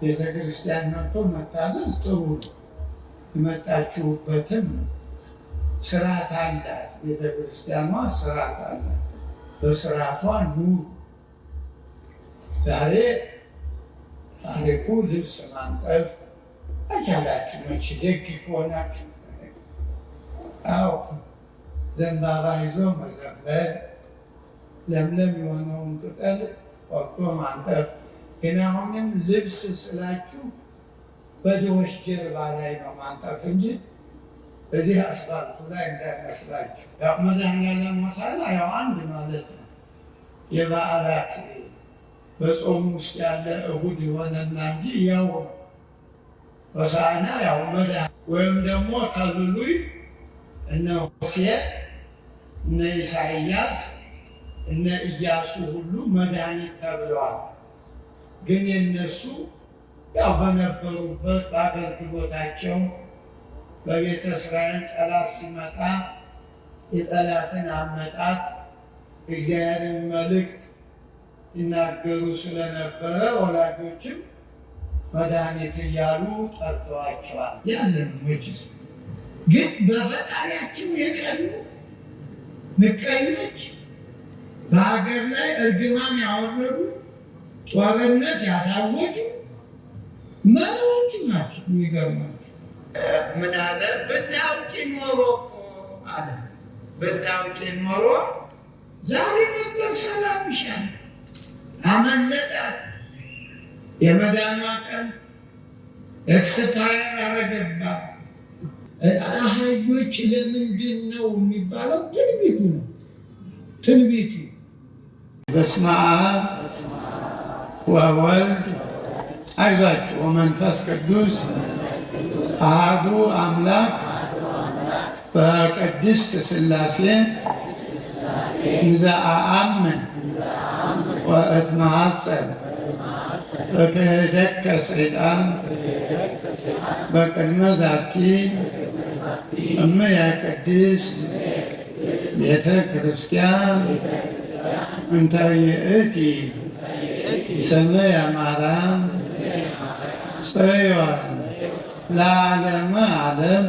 ቤተ ክርስቲያን መጥቶ መታዘዝ ጥሩ ነው። የመጣችሁበትም ነው። ስርዓት አላት ቤተ ክርስቲያኗ፣ ስርዓት አላት። በስርዓቷ ኑሩ። ዛሬ እኮ ልብስ ማንጠፍ አቻላችሁ መቼ ደግ ከሆናችሁ፣ አዎ ዘንባባ ይዞ መዘመር፣ ለምለም የሆነውን ቅጠል ቆርጦ ማንጠፍ። ግን አሁንም ልብስ ስላችሁ በድሆች ጀርባ ላይ ነው ማንጠፍ እንጂ እዚህ አስፋልቱ ላይ እንዳይመስላችሁ። ያው መድኃኔዓለም ሆሳዕና ያው አንድ ማለት ነው። የበዓላት በጾም ውስጥ ያለ እሁድ የሆነና እንጂ ያው ሆሳዕና ያው ወይም ደግሞ ከብሉይ እነ ሆሴዕ እነ ኢሳይያስ እነ ኢያሱ ሁሉ መድኃኒት ተብለዋል። ግን የነሱ ያው በነበሩበት በአገልግሎታቸው በቤተ እስራኤል ጠላት ሲመጣ የጠላትን አመጣጥ እግዚአብሔርን መልእክት ይናገሩ ስለነበረ ወላጆችም መድኃኒት እያሉ ጠርተዋቸዋል። ያለን ወጅዝ ግን በፈጣሪያችን የቀኑ ምቀኞች፣ በሀገር ላይ እርግማን ያወረዱ፣ ጦርነት ያሳወጁ መሪዎች ናቸው። የሚገርማቸው ምን አለ? ብታውቂ ኖሮ አለ፣ ብታውቂ ኖሮ ዛሬ ነበር ሰላም ይሻል። አመለጣት። የመዳኗ ቀን ኤክስፓየር አረገባት። አህዮች ለምንድን ነው የሚባለው? ትንቢቱ ነው። ትንቢቱ በስመ አብ ወወልድ አይዟችሁ ወመንፈስ ቅዱስ አሐዱ አምላክ በቅድስት ሥላሴ እንዘ አአምን ወእትማሐፀን በክህደከ ሰይጣን በቅድመ ዛቲ እምየ ቅድስት ቤተ ክርስቲያን እንተ ይእቲ ስምየ ማርያም ጽዮን ለዓለመ ዓለም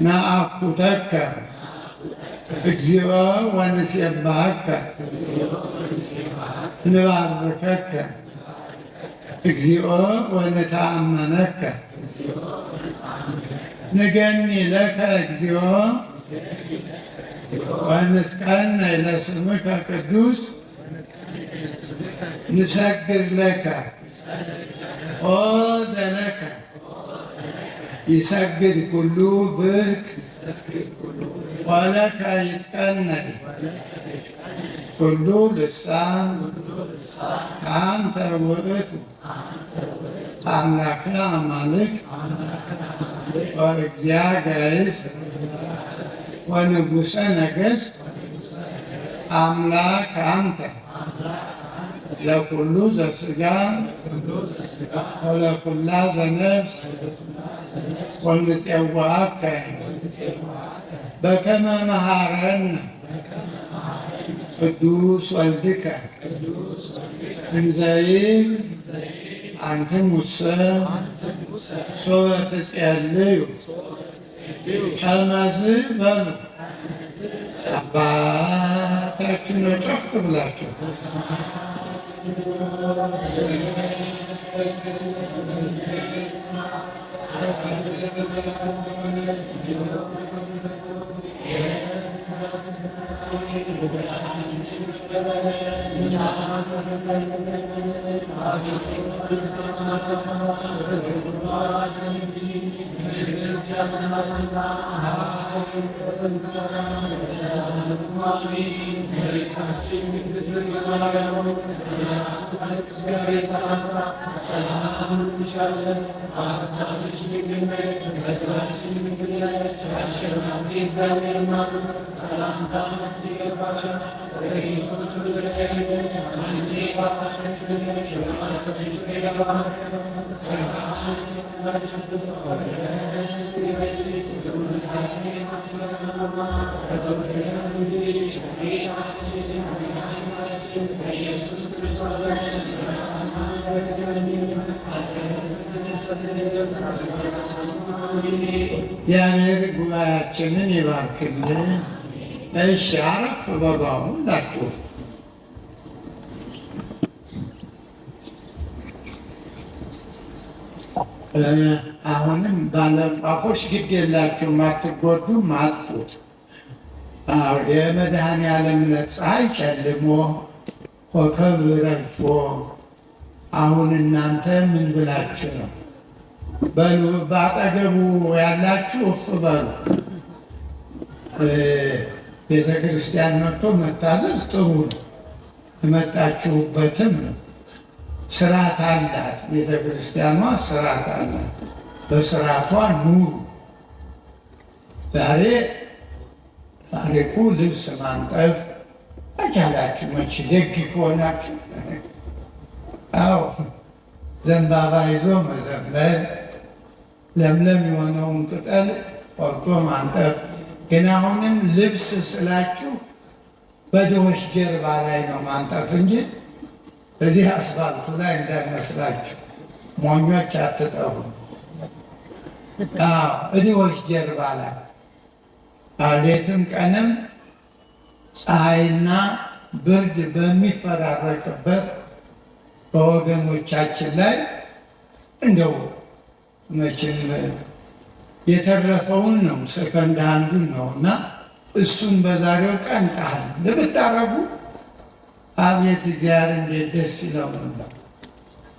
ነአኩተከ እግዚኦ ወንሴብሐከ ንባርከከ እግዚኦ ወንተአመነከ ንገኒ ለከ እግዚኦ ወንትቀነይ ለስምከ ቅዱስ ንሰግድ ለከ ኦ ዘለከ ይሰግድ ኩሉ ብርክ ወለከ ይትቀነይ ኩሉ ልሳን አንተ ውእቱ አምላከ አማልክት ወእግዚአ ጋይስ ወንጉሰ ነገሥት አምላክ አንተ ለኩሉ ዘሥጋ ወለኩላ ዘነፍስ ወንፄውዐከ በከመ መሐረነ ቅዱስ ወልድከ እንዘ ይብል አንትሙሰ ሶበ ትጼልዩ ከመዝ በሉ። አባታችን ጮኽ ብላችሁ እግዚአብሔር ጉባኤያችንን ይባርክልን። እሺ አረፍ በሉ ሁላችሁ። አሁንም ባለጧፎች ግድ የላችሁም፣ አትጎዱም፣ አጥፉት። የመድኃኔዓለም ዕለት ፀሐይ ጨልሞ ኮከብ ረግፎ አሁን እናንተ ምን ብላችሁ ነው? በሉ በአጠገቡ ያላችሁ እፍ በሉ። ቤተ ክርስቲያን መጥቶ መታዘዝ ጥሩ ነው፣ የመጣችሁበትም ነው። ስርዓት አላት ቤተ ክርስቲያኗ፣ ስርዓት አላት። በስርዓቷ ኑሩ። ዛሬ ታሪኩ ልብስ ማንጠፍ አቻላችሁ መቼ ደግ ከሆናችሁ። አዎ ዘንባባ ይዞ መዘመር፣ ለምለም የሆነውን ቅጠል ቆርጦ ማንጠፍ። ግን አሁንም ልብስ ስላችሁ በድሆች ጀርባ ላይ ነው ማንጠፍ እንጂ እዚህ አስፋልቱ ላይ እንዳይመስላችሁ። ሞኞች አትጠፉ። ድሆች ጀርባ ላይ ሌትም ቀንም ፀሐይና ብርድ በሚፈራረቅበት በወገኖቻችን ላይ እንደው መቼም የተረፈውን ነው ሰከንድ አንዱን ነው እና እሱም በዛሬው ቀን ጣል ብታረጉ አቤት እግዚአብሔር እንዴት ደስ ይለው ነበር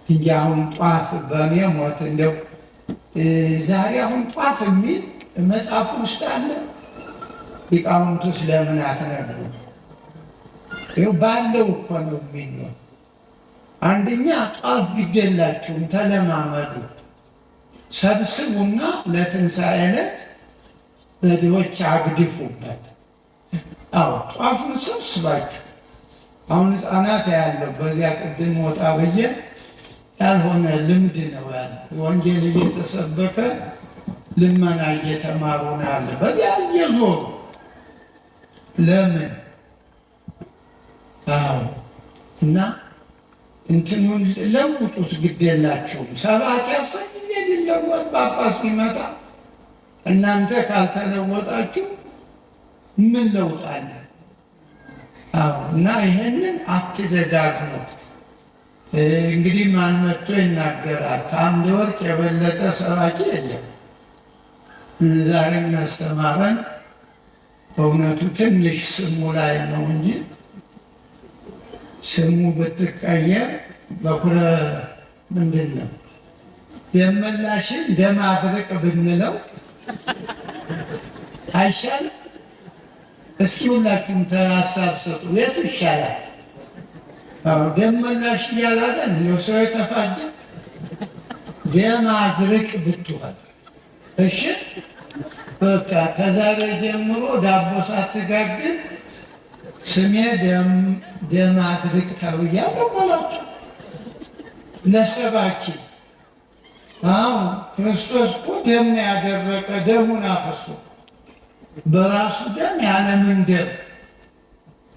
እንጂ አሁን ጧፍ በእኔ ሞት እንደው ዛሬ አሁን ጧፍ የሚል መጽሐፍ ውስጥ አለ። ሊቃውንቱስ ለምን አትነግሩ? ይኸው ባለው እኮ ነው የሚለው። አንደኛ ጧፍ ግዴላችሁም ተለማመዱ፣ ሰብስቡና ለትንሣኤ ዕለት በድሆች አግድፉበት። አዎ ጧፉን ሰብስባችሁ አሁን ሕፃናት ያለው በዚያ ቅድም ወጣ ብዬ ያልሆነ ልምድ ነው ያለ ወንጌል እየተሰበከ ልመና እየተማሩ ነው ያለ በዚያ እየዞሩ ለምን? አዎ እና እንትኑን ለውጡት፣ ግድ የላችሁም። 7 ጊዜ ቢለወጥ ጳጳስ ቢመጣ እናንተ ካልተለወጣችሁ ምን ለውጥ አለ? አዎ እና ይሄንን አትደጋግሙት። እንግዲህ ማን መጥቶ ይናገራል? ከአንድ ወርቅ የበለጠ ሰባኪ የለም። ዛሬም ያስተማረን በእውነቱ ትንሽ ስሙ ላይ ነው እንጂ ስሙ ብትቀየር በኩረ ምንድን ነው ደመላሽን ደማድረቅ ብንለው አይሻልም? እስኪ ሁላችሁም ሀሳብ ሰጡ። የቱ ይሻላል? ደመላሽ እያላለን ሰው የተፋጀ ደማድረቅ ብትሆን እሺ በቃ ከዛሬ ጀምሮ ዳቦ ሳትጋግር ስሜ ደማድረቅ ተብያለሁ በላቸው ለሰባኪ። አዎ ክርስቶስ እኮ ደም ያደረቀ ደሙን አፈሶ በራሱ ደም ያለምን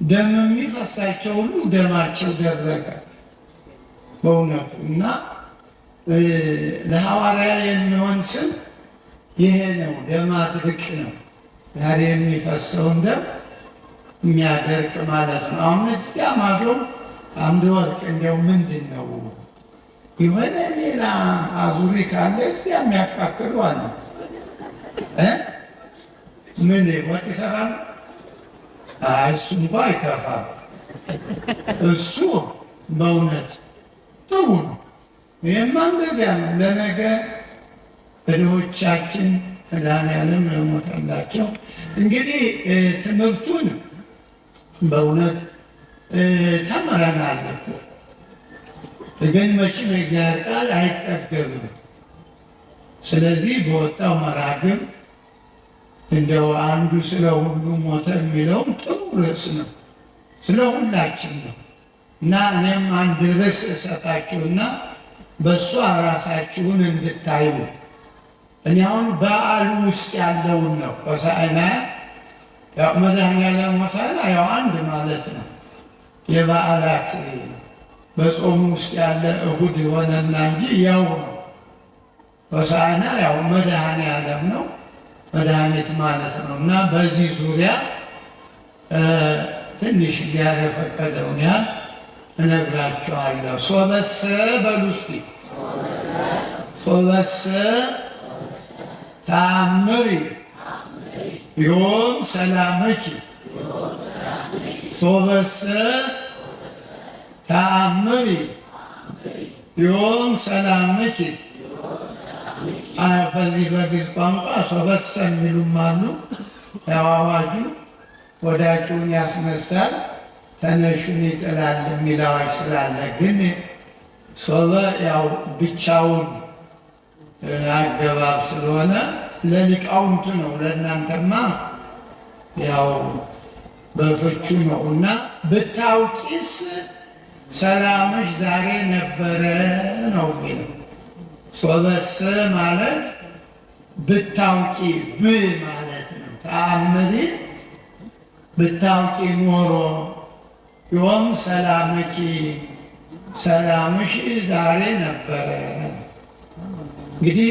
ደም የሚፈሳቸው ሁሉ ደማቸው ደረቀ በእውነቱ። እና ለሐዋርያ የሚሆን ስም ይሄ ነው፣ ደማድረቅ ነው። ዛሬ የሚፈሰውን ደም የሚያደርቅ ማለት ነው። አሁን እዚያ ማዶ አንድ ወርቅ እንዲያው ምንድን ነው የሆነ ሌላ አዙሪት አለ እዚያ የሚያቃጥሉ አለ። ምን ወጥ ይሰራል? እሱ እንኳ አይከፋም። እሱ በእውነት ጥሩ ነው። ይህማ እንደዚያ ነው። ለነገ ድሆቻችን መድኃኔዓለም ለሞተላቸው እንግዲህ ትምህርቱን በእውነት ተምረናል እኮ። ግን መቼም የእግዚአብሔር ቃል አይጠገብም። ስለዚህ በወጣው መራግብ እንደው አንዱ ስለ ሁሉ ሞተ የሚለውም ጥሩ ርዕስ ነው፣ ስለ ሁላችን ነው። እና እኔም አንድ ርዕስ እሰጣችሁና በእሷ ራሳችሁን እንድታዩ። እኔ አሁን በዓሉ ውስጥ ያለውን ነው። ሆሳዕና መድኃኔዓለም ሆሳዕና ያው አንድ ማለት ነው። የበዓላት በጾሙ ውስጥ ያለ እሁድ የሆነና እንጂ ያው ነው። ሆሳዕና ያው መድኃኔ ዓለም ነው፣ መድኃኒት ማለት ነው። እና በዚህ ዙሪያ ትንሽ እግዚአብሔር የፈቀደውን ያህል እነግራችኋለሁ። ሶበሰ በሉ እስቲ ሶበሰ ተአምሪ ዮም ሰላምኪ ሶበሰ ተአምሪ ዮም ሰላምኪ። በዚህ በግዕዝ ቋንቋ ሶበሰ የሚሉም አሉ። ያው አዋጁ ወዳቂውን ያስነሳል ተነሹን ይጥላል የሚል አዋጅ ስላለ፣ ግን ሶበ ያው ብቻውን አገባብ ስለሆነ ለሊቃውንቱ ነው። ለእናንተማ ያው በፍቹ ነው። እና ብታውቂስ ሰላምሽ ዛሬ ነበረ ነው የሚለው። ሶበሰ ማለት ብታውቂ ብ ማለት ነው። ተአምሪ ብታውቂ ኖሮ ዮም ሰላምኪ ሰላምሽ ዛሬ ነበረ። እንግዲህ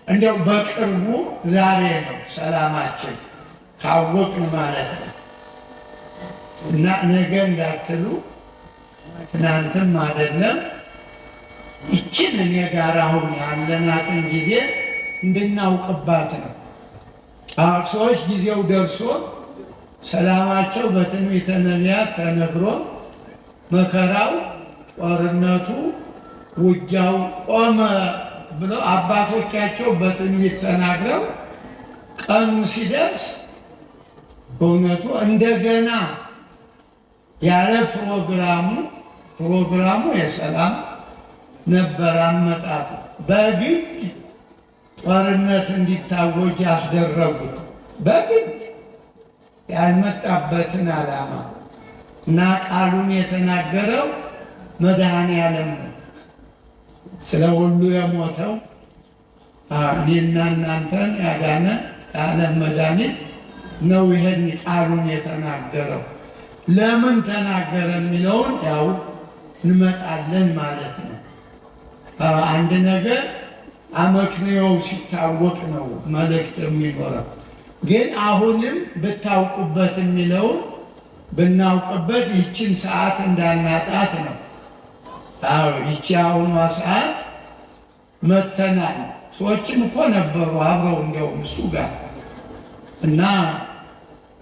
እንደው በቅርቡ ዛሬ ነው ሰላማችን ካወቅን ማለት ነው። እና ነገ እንዳትሉ ትናንትም አይደለም። ይችን እኔ ጋር አሁን ያለናትን ጊዜ እንድናውቅባት ነው። ሰዎች ጊዜው ደርሶ ሰላማቸው በትንቢተ ነቢያት ተነግሮ መከራው፣ ጦርነቱ፣ ውጊያው ቆመ ብሎ አባቶቻቸው በትንቢት ተናግረው ቀኑ ሲደርስ በእውነቱ እንደገና ያለ ፕሮግራሙ የሰላም ነበር አመጣጡ። በግድ ጦርነት እንዲታወጅ ያስደረጉት በግድ ያልመጣበትን ዓላማ እና ቃሉን የተናገረው መድኃኔ ዓለም ነው። ስለ ሁሉ የሞተው እኔና እናንተን ያዳነ የዓለም መድኃኒት ነው። ይህን ቃሉን የተናገረው ለምን ተናገረ የሚለውን ያው እንመጣለን ማለት ነው። አንድ ነገር አመክንዮው ሲታወቅ ነው መልእክት የሚኖረው። ግን አሁንም ብታውቁበት የሚለውን ብናውቅበት ይችን ሰዓት እንዳናጣት ነው። ይቺ አሁኗ ሰዓት መተናል። ሰዎችም እኮ ነበሩ አብረው እንደውም እሱ ጋር እና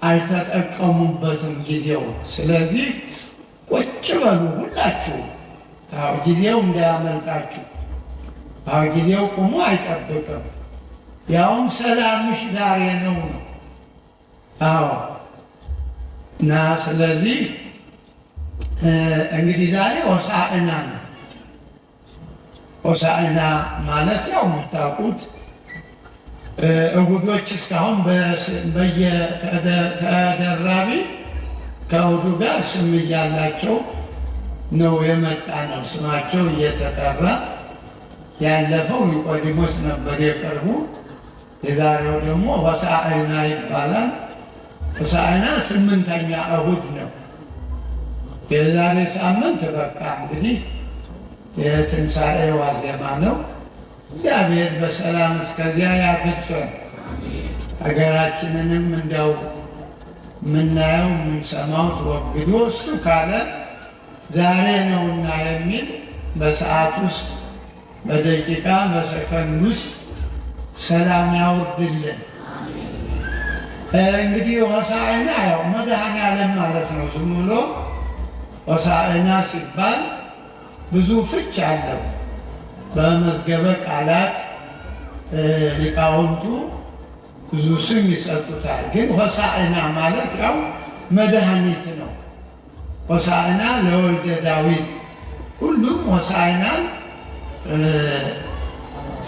አልተጠቀሙበትም ጊዜውን። ስለዚህ ቁጭ በሉ ሁላችሁ፣ ጊዜው እንዳያመልጣችሁ። ጊዜው ቁሞ አይጠብቅም። ያውም ሰላምሽ ዛሬ ነው። እና ስለዚህ እንግዲህ ዛሬ ሆሳዕና ነው። ሆሳዕና ማለት ያው የምታውቁት እሁዶች እስካሁን በየተደራቢ ከእሁዱ ጋር ስም እያላቸው ነው የመጣ ነው። ስማቸው እየተጠራ ያለፈው ኒቆዲሞስ ነበር የቅርቡ። የዛሬው ደግሞ ሆሳዕና ይባላል። ሆሳዕና 8ኛ እሁድ ነው። የዛሬ ሳምንት በቃ እንግዲህ የትንሣኤ ዋዜማ ነው። እግዚአብሔር በሰላም እስከዚያ ያድርሰን። ሀገራችንንም እንደው የምናየው የምንሰማው ተወግዶ እሱ ካለ ዛሬ ነውና የሚል በሰዓት ውስጥ በደቂቃ በሰከንድ ውስጥ ሰላም ያውርድልን። እንግዲህ ሆሳዕና ያው መድኃኔ ዓለም ማለት ነው። ዝም ብሎ ሆሳዕና ሲባል ብዙ ፍች አለው። በመዝገበ ቃላት ሊቃውንቱ ብዙ ስም ይሰጡታል። ግን ሆሳዕና ማለት ያው መድኃኒት ነው። ሆሳዕና ለወልደ ዳዊት ሁሉም ሆሳዕናን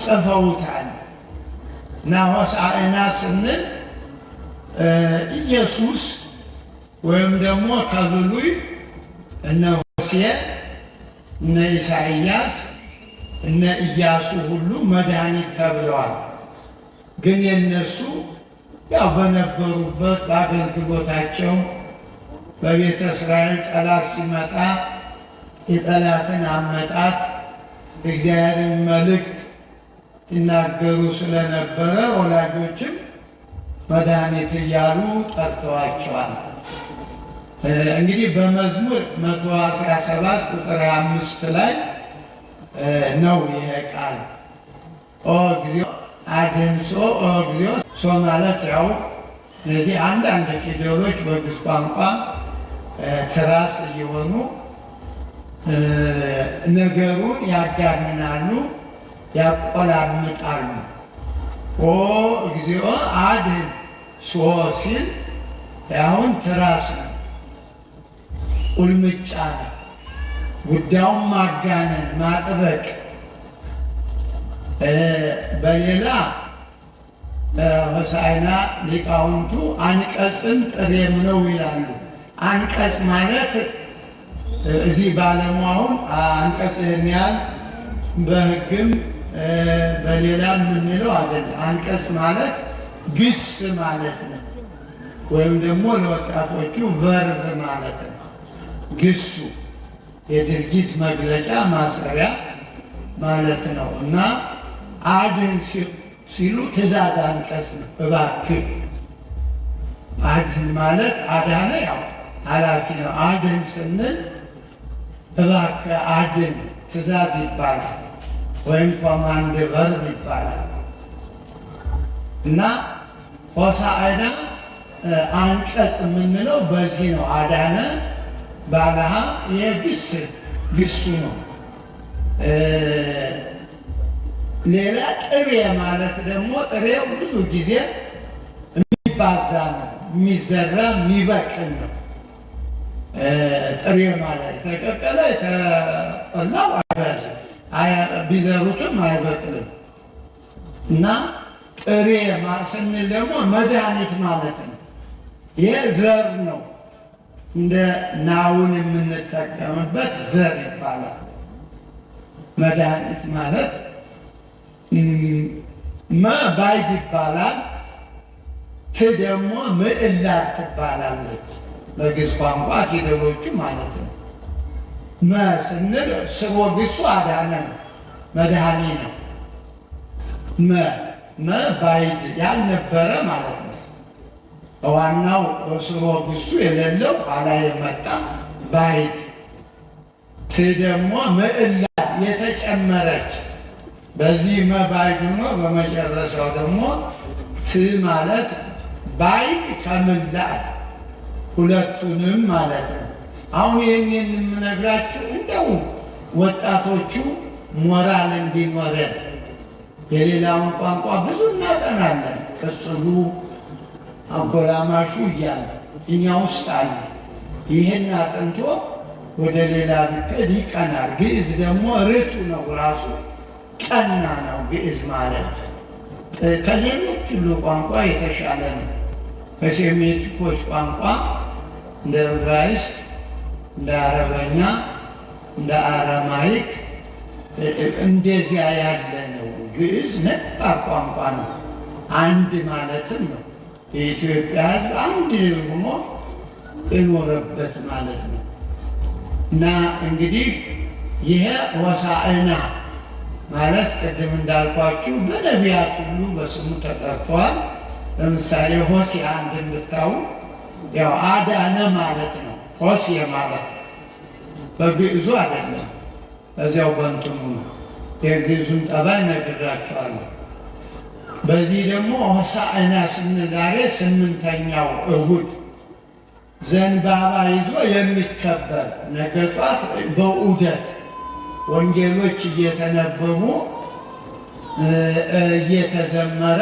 ጽፈውታል። እና ሆሳዕና ስንል ኢየሱስ ወይም ደግሞ ከብሉይ እነ ሆሴዕ እነ ኢሳይያስ እነ ኢያሱ ሁሉ መድኃኒት ተብለዋል። ግን የነሱ ያው በነበሩበት በአገልግሎታቸው በቤተ እስራኤል ጠላት ሲመጣ የጠላትን አመጣት እግዚአብሔርን መልእክት ይናገሩ ስለነበረ ወላጆችም መድኃኒት እያሉ ጠርተዋቸዋል። እንግዲህ በመዝሙር 117 ቁጥር 5 ላይ ነው ይሄ ቃል ኦ እግዚኦ አድንሶ ኦ እግዚኦ። ሶ ማለት ያው እነዚህ አንዳንድ ፊደሎች በግዕዝ ቋንቋ ትራስ እየሆኑ ነገሩን ያጋንናሉ፣ ያቆላምጣሉ። ኦ እግዚኦ አድን ሶ ሲል አሁን ትራስ ነው፣ ቁልምጫ ነው፣ ጉዳዩን ማጋነን ማጥበቅ። በሌላ ሆሳዕና ሊቃውንቱ አንቀጽም ጥሬም ነው ይላሉ። አንቀጽ ማለት እዚህ ባለሙያውን አንቀጽ ይህን ያህል በሕግም በሌላ የምንለው አይደለም። አንቀጽ ማለት ግስ ማለት ነው፣ ወይም ደግሞ ለወጣቶቹ ቨርብ ማለት ነው። ግሱ የድርጊት መግለጫ ማሰሪያ ማለት ነው እና አድን ሲሉ ትእዛዝ አንቀጽ ነው። እባክህ አድን ማለት አዳነ ያው ኃላፊ ነው። አድን ስንል እባክህ አድን ትእዛዝ ይባላል፣ ወይም ኮማንድ ቨርብ ይባላል እና ሆሳዕና አንቀጽ የምንለው በዚህ ነው። አዳነ ባለሃ የግስ ግሱ ነው። ሌላ ጥሬ ማለት ደግሞ ጥሬው ብዙ ጊዜ የሚባዛ ነው፣ የሚዘራ የሚበቅል ነው። ጥሬ ማለት የተቀቀለ የተቆላው ቢዘሩትም አይበቅልም እና ጥሬ ስንል ደግሞ መድኃኒት ማለት ነው። ይሄ ዘር ነው፣ እንደ ናውን የምንጠቀምበት ዘር ይባላል። መድኃኒት ማለት ባይድ ይባላል። ት ደግሞ ምዕላር ትባላለች በግዕዝ ቋንቋ ፊደሎቹ ማለት ነው። ስንል ስቦ ግሱ አዳነ ነው፣ መድኃኒ ነው። ባይድ ያልነበረ ማለት ነው። ዋናው ስቦ ግሱ የሌለው ኋላ የመጣ ባይድ። ት ደግሞ ምዕላድ የተጨመረች በዚህ ባይድ ነው። በመጨረሻው ደግሞ ት ማለት ባይድ ከምዕላድ ሁለቱንም ማለት ነው። አሁን ይህን የምነግራችሁ እንደው ወጣቶቹ ሞራል እንዲኖረን የሌላውን ቋንቋ ብዙ እናጠናለን፣ ቅጽሉ አጎላማሹ እያለ እኛ ውስጥ አለ። ይህን አጥንቶ ወደ ሌላ ቢከድ ይቀናል። ግዕዝ ደግሞ ርቱ ነው፣ ራሱ ቀና ነው። ግዕዝ ማለት ከሌሎች ሁሉ ቋንቋ የተሻለ ነው። ከሴሜቲኮች ቋንቋ እንደ ዕብራይስጥ፣ እንደ አረበኛ፣ እንደ አረማይክ እንደዚያ ያለ ነው። ግዕዝ ነባር ቋንቋ ነው። አንድ ማለትም ነው። የኢትዮጵያ ሕዝብ አንድ ደግሞ የኖረበት ማለት ነው እና እንግዲህ ይሄ ሆሳዕና ማለት ቅድም እንዳልኳችሁ በነቢያት ሁሉ በስሙ ተጠርተዋል። ለምሳሌ ሆሴዕ አንድን ብታዩ ያው አዳነ ማለት ነው። ሆሴዕ ማለት በግዕዙ አይደለም፣ በዚያው በእንትኑ ነው። የግዕዙን ጠባይ ነግራቸዋለሁ። በዚህ ደግሞ ሆሳዕና ስንል ዛሬ 8ኛው እሁድ ዘንባባ ይዞ የሚከበር ነገ ጧት በዑደት ወንጌሎች እየተነበቡ እየተዘመረ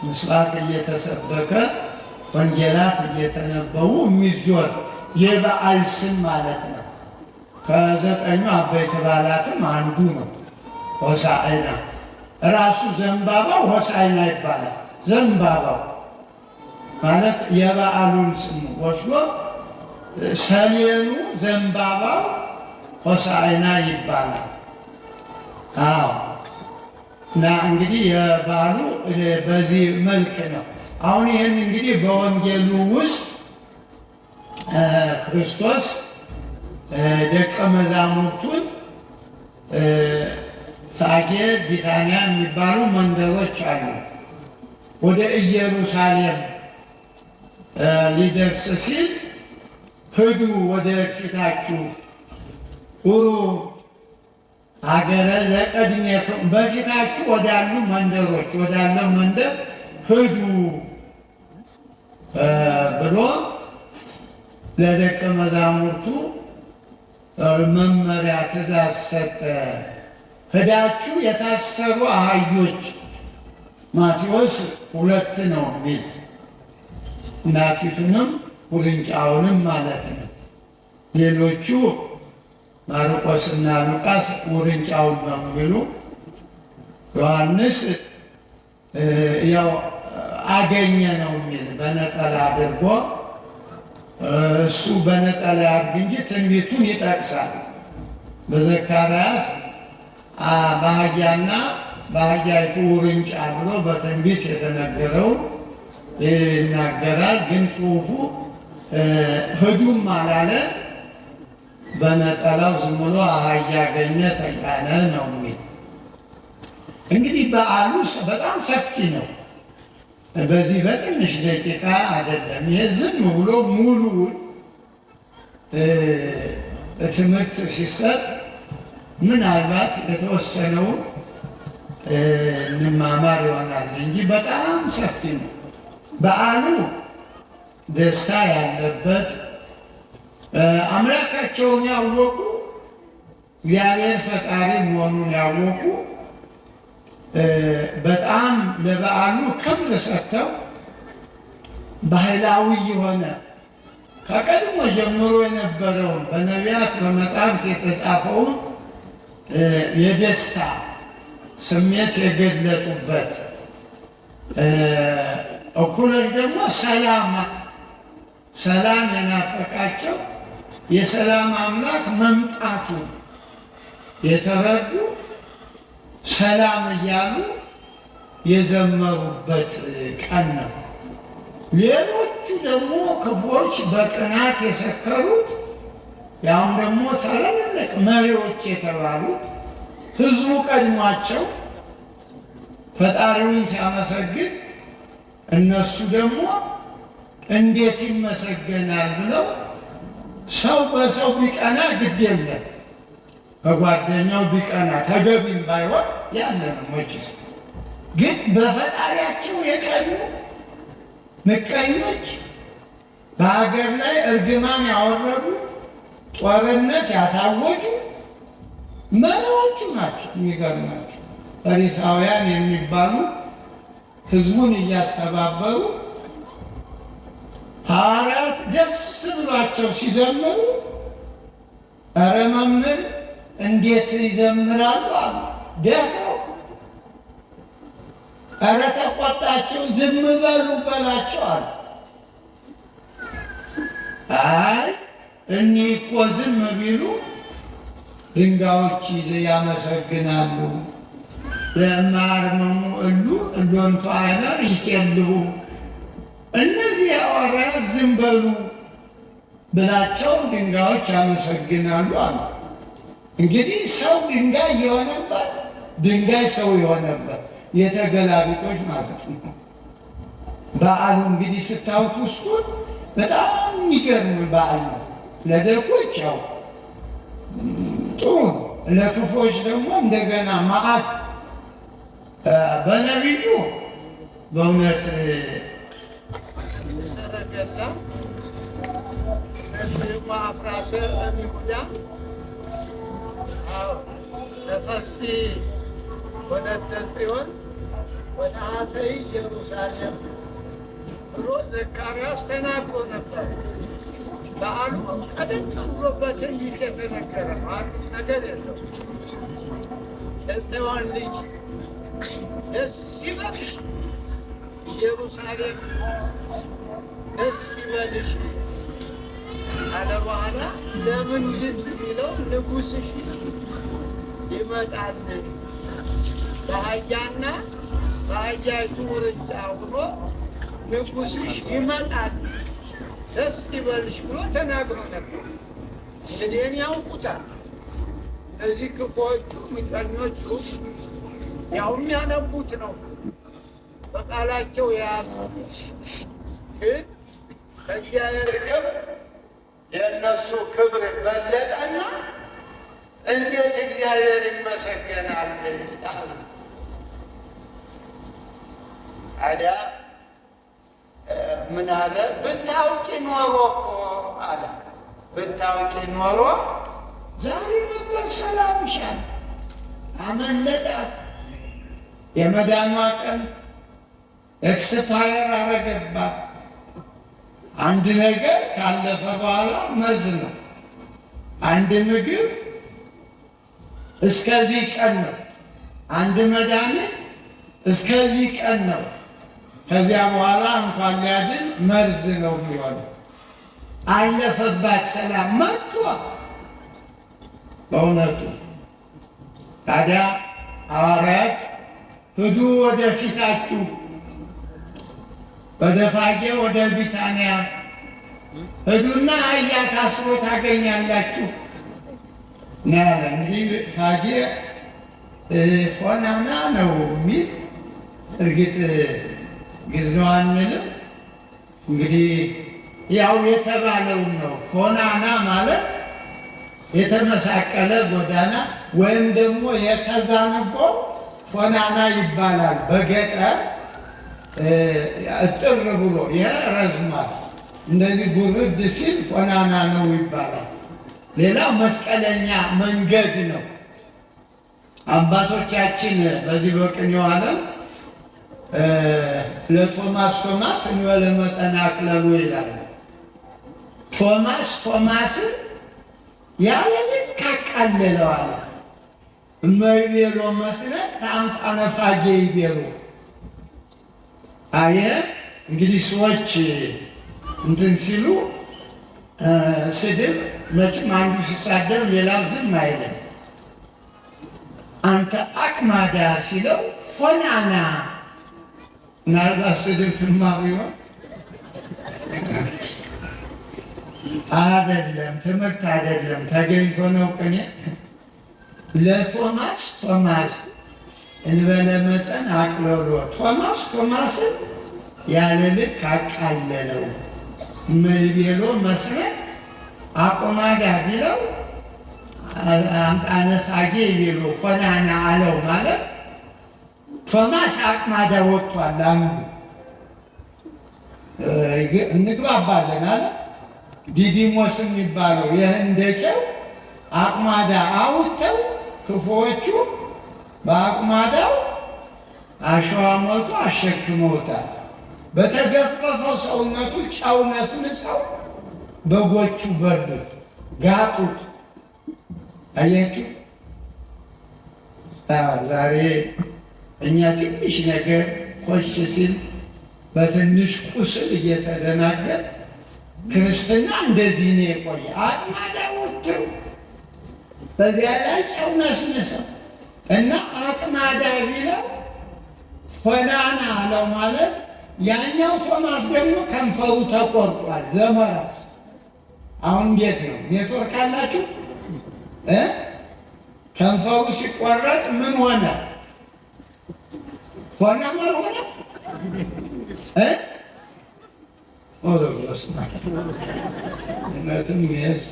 ምስባክ እየተሰበከ ወንጌላት እየተነበቡ የሚዞር የበዓል ስም ማለት ነው። ከ9 አበይት በዓላትም አንዱ ነው ሆሳዕና። ራሱ ዘንባባው ሆሳዕና ይባላል። ዘንባባው ማለት የበዓሉን ስም ወስዶ ሰሌኑ ዘንባባው ሆሳዕና ይባላል። አዎ እና እንግዲህ የበዓሉ በዚህ መልክ ነው። አሁን ይህን እንግዲህ በወንጌሉ ውስጥ ክርስቶስ ደቀ መዛሙርቱን ፋጌ፣ ቢታንያ የሚባሉ መንደሮች አሉ። ወደ ኢየሩሳሌም ሊደርስ ሲል ሂዱ ወደ ፊታችሁ ሁሩ ሀገረ ዘቀድሜክሙ በፊታችሁ ወዳሉ መንደሮች ወዳለው መንደር ሂዱ ብሎ ለደቀ መዛሙርቱ መመሪያ ትእዛዝ ሰጠ። ሂዳችሁ የታሰሩ አህዮች ማቴዎስ 2 ነው የሚል እናቲቱንም ውርንጫውንም ማለት ነው። ሌሎቹ ማርቆስና ሉቃስ ውርንጫውን ነው የሚሉ። ዮሐንስ ያው አገኘ ነው የሚል በነጠላ አድርጎ እሱ በነጠላ ያድርግ እንጂ ትንቢቱን ይጠቅሳል። በዘካርያስ በአህያና በአህያይቱ ውርንጫ ብሎ በትንቢት የተነገረው ይናገራል። ግን ጽሑፉ ሂዱም አላለ። በነጠላው ዝም ብሎ አህያ አገኘ ተጫነ ነው የሚል። እንግዲህ በዓሉ በጣም ሰፊ ነው። በዚህ በትንሽ ደቂቃ አይደለም። ይሄ ዝም ብሎ ሙሉውን ትምህርት ሲሰጥ ምናልባት የተወሰነውን እንማማር ይሆናል እንጂ በጣም ሰፊ ነው። በዓሉ ደስታ ያለበት አምላካቸውን ያወቁ እግዚአብሔር ፈጣሪ መሆኑን ያወቁ በጣም ለበዓሉ ክብር ሰጥተው ባህላዊ የሆነ ከቀድሞ ጀምሮ የነበረውን በነቢያት በመጻሕፍት የተጻፈውን የደስታ ስሜት የገለጡበት እኩሎች ደግሞ ሰላም የናፈቃቸው የሰላም አምላክ መምጣቱ የተረዱ ሰላም እያሉ የዘመሩበት ቀን ነው። ሌሎቹ ደግሞ ክፉዎች በቅናት የሰከሩት ያሁን ደግሞ ታላላቅ መሪዎች የተባሉት ሕዝቡ ቀድሟቸው ፈጣሪውን ሲያመሰግን እነሱ ደግሞ እንዴት ይመሰገናል ብለው ሰው በሰው ቢቀና ግድ የለም፣ በጓደኛው ቢቀና ተገቢም ባይሆን ያለ ነው። መችስ ግን በፈጣሪያቸው የቀኑ ምቀኞች፣ በሀገር ላይ እርግማን ያወረዱ፣ ጦርነት ያሳወጁ መሪዎቹ ናቸው። የሚገርማቸው ፈሪሳውያን የሚባሉ ህዝቡን እያስተባበሩ ሐዋርያት ደስ ብሏቸው ሲዘምሩ ኧረ መምህር እንዴት ይዘምራሉ አሉ። ደፍረው ኧረ ተቆጣቸው፣ ዝም በሉ በላቸው አሉ። አይ እኒህ እኮ ዝም ቢሉ ድንጋዮች ያመሰግናሉ። ለማርመሙ እሎንቶ አይመር ይቄልሁ እነዚህ ሐዋርያት ዝም በሉ ብላቸው ድንጋዮች ያመሰግናሉ አሉ። እንግዲህ ሰው ድንጋይ የሆነበት ድንጋይ ሰው የሆነበት የተገላቢጦች ማለት ነው። በዓሉ እንግዲህ ስታዩት ውስጡን በጣም የሚገርም በዓል ነው። ለደጎች ያው ጥሩ ነው፣ ለክፎች ደግሞ እንደገና መዓት በነቢዩ በእውነት ሰረገላ አፍራሰ ይሁዳ ነፈሲ ወለተ ጽዮን ወነሐሰይ ኢየሩሳሌም ብሎ ዘካርያስ ተናግሮ ነበር። በዓሉ ቀደም ብሎ በትንቢት የተነገረ አዲስ ነገር የለው። የጽዮን ልጅ ደስ ይበልሽ ኢየሩሳሌም ደስ ይበልሽ ካለ በኋላ ለምንድን ሲለው ንጉሥሽ ይመጣል በአህያና በአህያይቱ ውርንጫ ሆኖ ንጉሥሽ ይመጣል ደስ ይበልሽ ብሎ ተናግሮ ነበር። እንግዲህ ያውቁታል። እነዚህ ክፉዎቹ ምቀኞቹ ያው የሚያነቡት ነው በቃላቸው የያዙ ግን ከእግዚአብሔር ክብር የእነሱ ክብር በለጠና እንዴት እግዚአብሔር ይመሰገናል አሉ። ታዲያ ምን አለ? ብታውቂ ኖሮ እኮ አለ ብታውቂ ኖሮ ዛሬ ነበር ሰላምሻል። አመለጣት። የመዳኗ ቀን ኤክስፓየር አረገባት። አንድ ነገር ካለፈ በኋላ መርዝ ነው። አንድ ምግብ እስከዚህ ቀን ነው። አንድ መድኃኒት እስከዚህ ቀን ነው። ከዚያ በኋላ እንኳን ሊያድን መርዝ ነው የሚሆነው። አለፈባት ሰላም መጥቷ በእውነቱ። ታዲያ ሐዋርያት ሂዱ ወደፊታችሁ ወደ ፋጌ ወደ ቢታንያ ሂዱና አህያ ታስሮ ታገኛላችሁ ነው ያለ። እንግዲህ ፋጌ ሆናና ነው የሚል እርግጥ ግዕዝ ነው አንልም። እንግዲህ ያው የተባለውን ነው። ሆናና ማለት የተመሳቀለ ጎዳና ወይም ደግሞ የተዛንቦ ሆናና ይባላል። በገጠር እጥር ብሎ ይሄ ረዝሟል፣ እንደዚህ ጉርድ ሲል ሆናና ነው ይባላል። ሌላው መስቀለኛ መንገድ ነው። አባቶቻችን በዚህ በቅኔው ዓለም ለቶማስ ቶማስ እንበለ መጠን አቅለሉ ይላሉ። ቶማስ ቶማስን ያለ ልክ አቃለለው አለ። እመይቤሎ መስነቅ ታምጣነ ፋጌ ይቤሎ። አየ እንግዲህ ሰዎች እንትን ሲሉ ስድብ መቼም አንዱ ሲሳደብ ሌላው ዝም አይልም። አንተ አቅማዳ ሲለው ሆናና ምናልባት ስድብ ትማሩ ይሆን? አይደለም፣ ትምህርት አይደለም፣ ተገኝቶ ነው ቅኔ። ለቶማስ ቶማስ እንበለ መጠን አቅለሎ። ቶማስ ቶማስን ያለ ልክ አቃለለው። እመይቤሎ መስረቅ አቆማዳ ቢለው አምጣነ ፋጌ ይቤሎ ሆናና አለው ማለት ቶማስ አቅማዳ ወጥቷል። አንዱ እንግባባለን አለ። ዲዲሞስ የሚባለው የህንደቄው አቅማዳ አውጥተው ክፉዎቹ በአቅማዳው አሸዋ ሞልቶ አሸክመውታል። በተገፈፈው ሰውነቱ ጨው ነስንሰው በጎቹ በሉት፣ ጋጡት። አያችሁ፣ ዛሬ እኛ ትንሽ ነገር ኮሽ ሲል በትንሽ ቁስል እየተደናገጥ ክርስትና እንደዚህ ነው የቆየ። አቅማዳ ወጥተው በዚያ ላይ ጨው ነስንሰው እና አቅማዳ ቢለው ሆናና አለው ማለት ያኛው ቶማስ ደግሞ ከንፈሩ ተቆርጧል። ዘመራስ አሁን እንዴት ነው? ኔትወርክ አላችሁ? ከንፈሩ ሲቆረጥ ምን ሆነ? ሆናና ሆነ። እውነትም ስ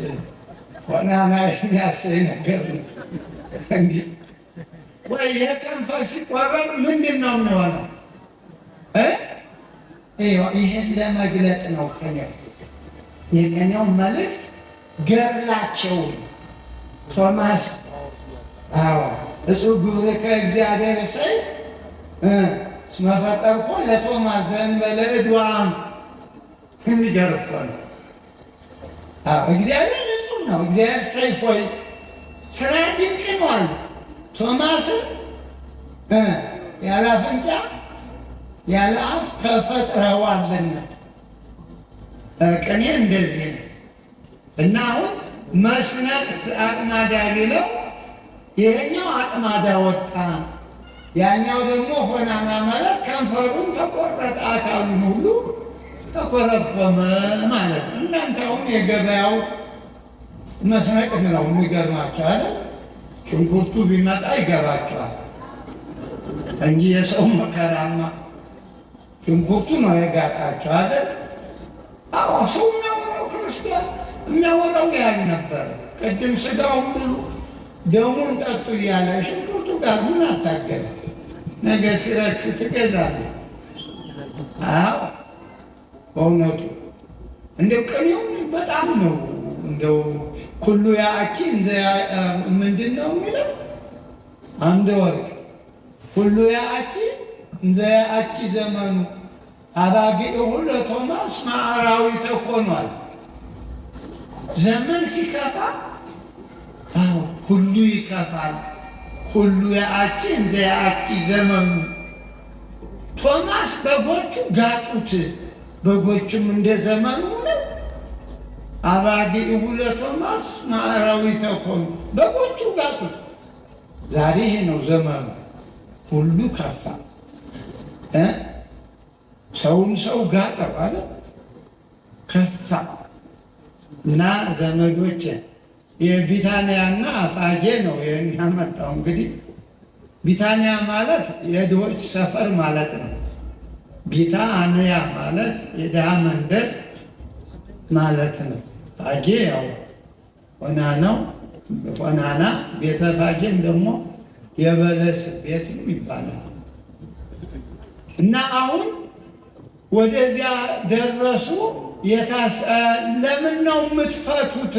ሆናና የሚያሰኝ ነገር ነው። እንዲህ ቆይ የከንፈር ሲቆረጥ ምንድን ነው የሚሆነው? ይሄን ለመግለጥ ነው ቅኔው። የቅኔው መልእክት ገድላቸውን ቶማስ እጹብ ግብርከ እግዚአብሔር ሰይፍ እስመ ፈጠርኮ ለቶማስ ዘእንበለ ዕድዋም። የሚገርም እኮ ነው። እግዚአብሔር እጹብ ነው። እግዚአብሔር ሰይፍ ሆይ ስራ ድንቅ ነው አለ። ቶማስን ያለ አፍንጫ ያለ አፍ ከፈጥረዋልና ቅኔ እንደዚህ ነው። እና አሁን መስነቅት አቅማዳ ቢለው ይሄኛው አቅማዳ ወጣ፣ ያኛው ደግሞ ሆናና ማለት ከንፈሩን ተቆረጠ፣ አካሉን ሁሉ ተኮረኮመ ማለት ነው። እናንተ አሁን የገበያው መስነቅት ነው የሚገርማቸው አለ። ሽንኩርቱ ቢመጣ ይገባቸዋል እንጂ የሰው መከራማ ሽንኩርቱ ነው የጋጣቸው አይደል? አዎ ሰው የሚያወራው ክርስቲያን የሚያወራው ያልነበረ ቅድም ስጋውን ብሉ ደሙን ጠጡ እያለ ሽንኩርቱ ጋር ምን አታገለ? ነገ ሲረክስ ትገዛለህ። አዎ በእውነቱ እንደው ቅኔው በጣም ነው እንደው ኩሉ ያአኪ እንዘ ምንድን ነው የሚለው አምደ ወርቅ ኩሉ ያአኪ እንዘ ያአኪ ዘመኑ አባጊዕሁ ለቶማስ ማዕራዊተ ኮኗል። ዘመን ሲከፋ ሁሉ ይከፋል። ሁሉ ያአኪ እንዘ ያአኪ ዘመኑ ቶማስ በጎቹ ጋጡት፣ በጎቹም እንደ ዘመኑ ነው። አባጊዕሁ ለቶማስ ማዕራዊተ ኮኑ በጎቹ ጋጡት። ዛሬ ይሄ ነው ዘመኑ። ሁሉ ከፋ፣ ሰውን ሰው ጋጠው አለ ከፋ። እና ዘመዶች የቢታንያና ፋጌ ነው የሚያመጣው። እንግዲህ ቢታንያ ማለት የድሆች ሰፈር ማለት ነው። ቢታንያ ማለት የድሃ መንደር ማለት ነው። ፋጌ ያው ሆና ነው ሆናና፣ ቤተ ፋጌም ደግሞ የበለስ ቤትም ይባላል። እና አሁን ወደዚያ ደረሱ። ለምን ነው የምትፈቱት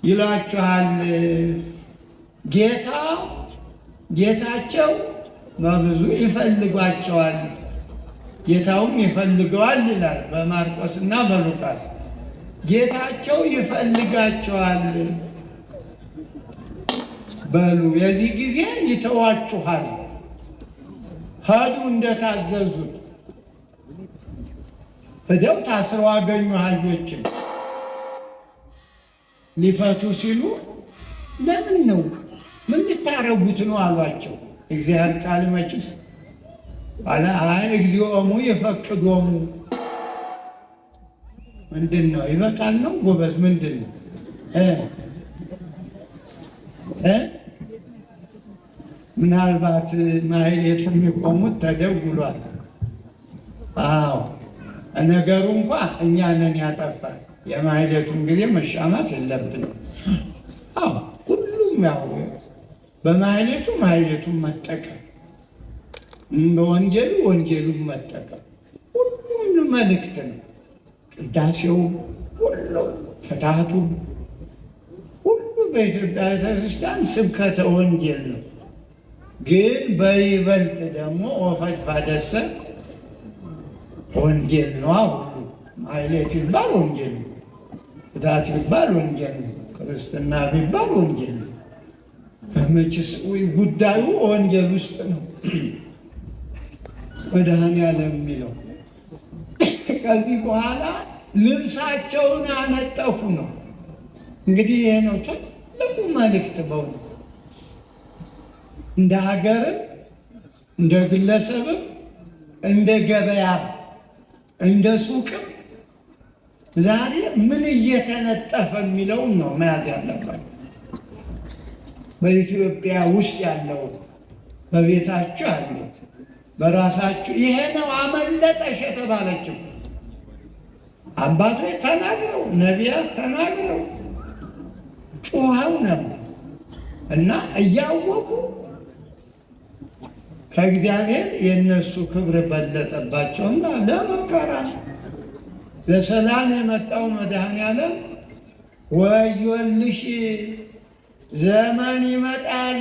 ይላችኋል። ጌታቸው በብዙ ይፈልጓቸዋል፣ ጌታውም ይፈልገዋል ይላል በማርቆስ እና በሉቃስ። ጌታቸው ይፈልጋቸዋል በሉ፣ የዚህ ጊዜ ይተዋችኋል። ሄዱ እንደታዘዙት። ሄደው ታስረው አገኙ አህዮችን። ሊፈቱ ሲሉ ለምን ነው ምን ልታረጉት ነው አሏቸው። እግዚአብሔር ቃል መችስ አለ አይ እግዚኦሙ ይፈቅዶሙ። ምንድን ነው ይበቃል ነው ጎበዝ? ምንድን ነው ምናልባት ማህሌቱ የሚቆሙት ተደውሏል። አዎ ነገሩ እንኳ እኛ ነን ያጠፋል። የማህሌቱን ጊዜ መሻማት የለብንም። አዎ ሁሉም ያው በማህሌቱ ማህሌቱን መጠቀም፣ በወንጌሉ ወንጌሉን መጠቀም ሁሉም መልእክት ነው። ቅዳሴው ሁሉ ፍትሐቱ ሁሉ በኢትዮጵያ ቤተክርስቲያን ስብከተ ወንጌል ነው። ግን በይበልጥ ደግሞ ወፈድፋደሰ ወንጌል ነው። ሁሉ ማህሌት ቢባል ወንጌል ነው፣ ፍትሐት ቢባል ወንጌል ነው፣ ክርስትና ቢባል ወንጌል ነው። መቼስ ጉዳዩ ወንጌል ውስጥ ነው። መድኃኔዓለም የሚለው ከዚህ በኋላ ልብሳቸውን አነጠፉ ነው። እንግዲህ ይሄ ነው ትልቁ መልእክት በእውነት እንደ ሀገርም እንደ ግለሰብም እንደ ገበያም እንደ ሱቅም ዛሬ ምን እየተነጠፈ የሚለውን ነው መያዝ ያለባቸው። በኢትዮጵያ ውስጥ ያለው በቤታችሁ ያለው በራሳችሁ ይሄ ነው አመለጠሽ የተባለችው። አባቶች ተናግረው ነቢያት ተናግረው ጮኸው ነበር እና እያወቁ ከእግዚአብሔር የእነሱ ክብር በለጠባቸውና ለመከራ ለሰላም የመጣው መድኃኔዓለም ወዮልሽ ዘመን ይመጣል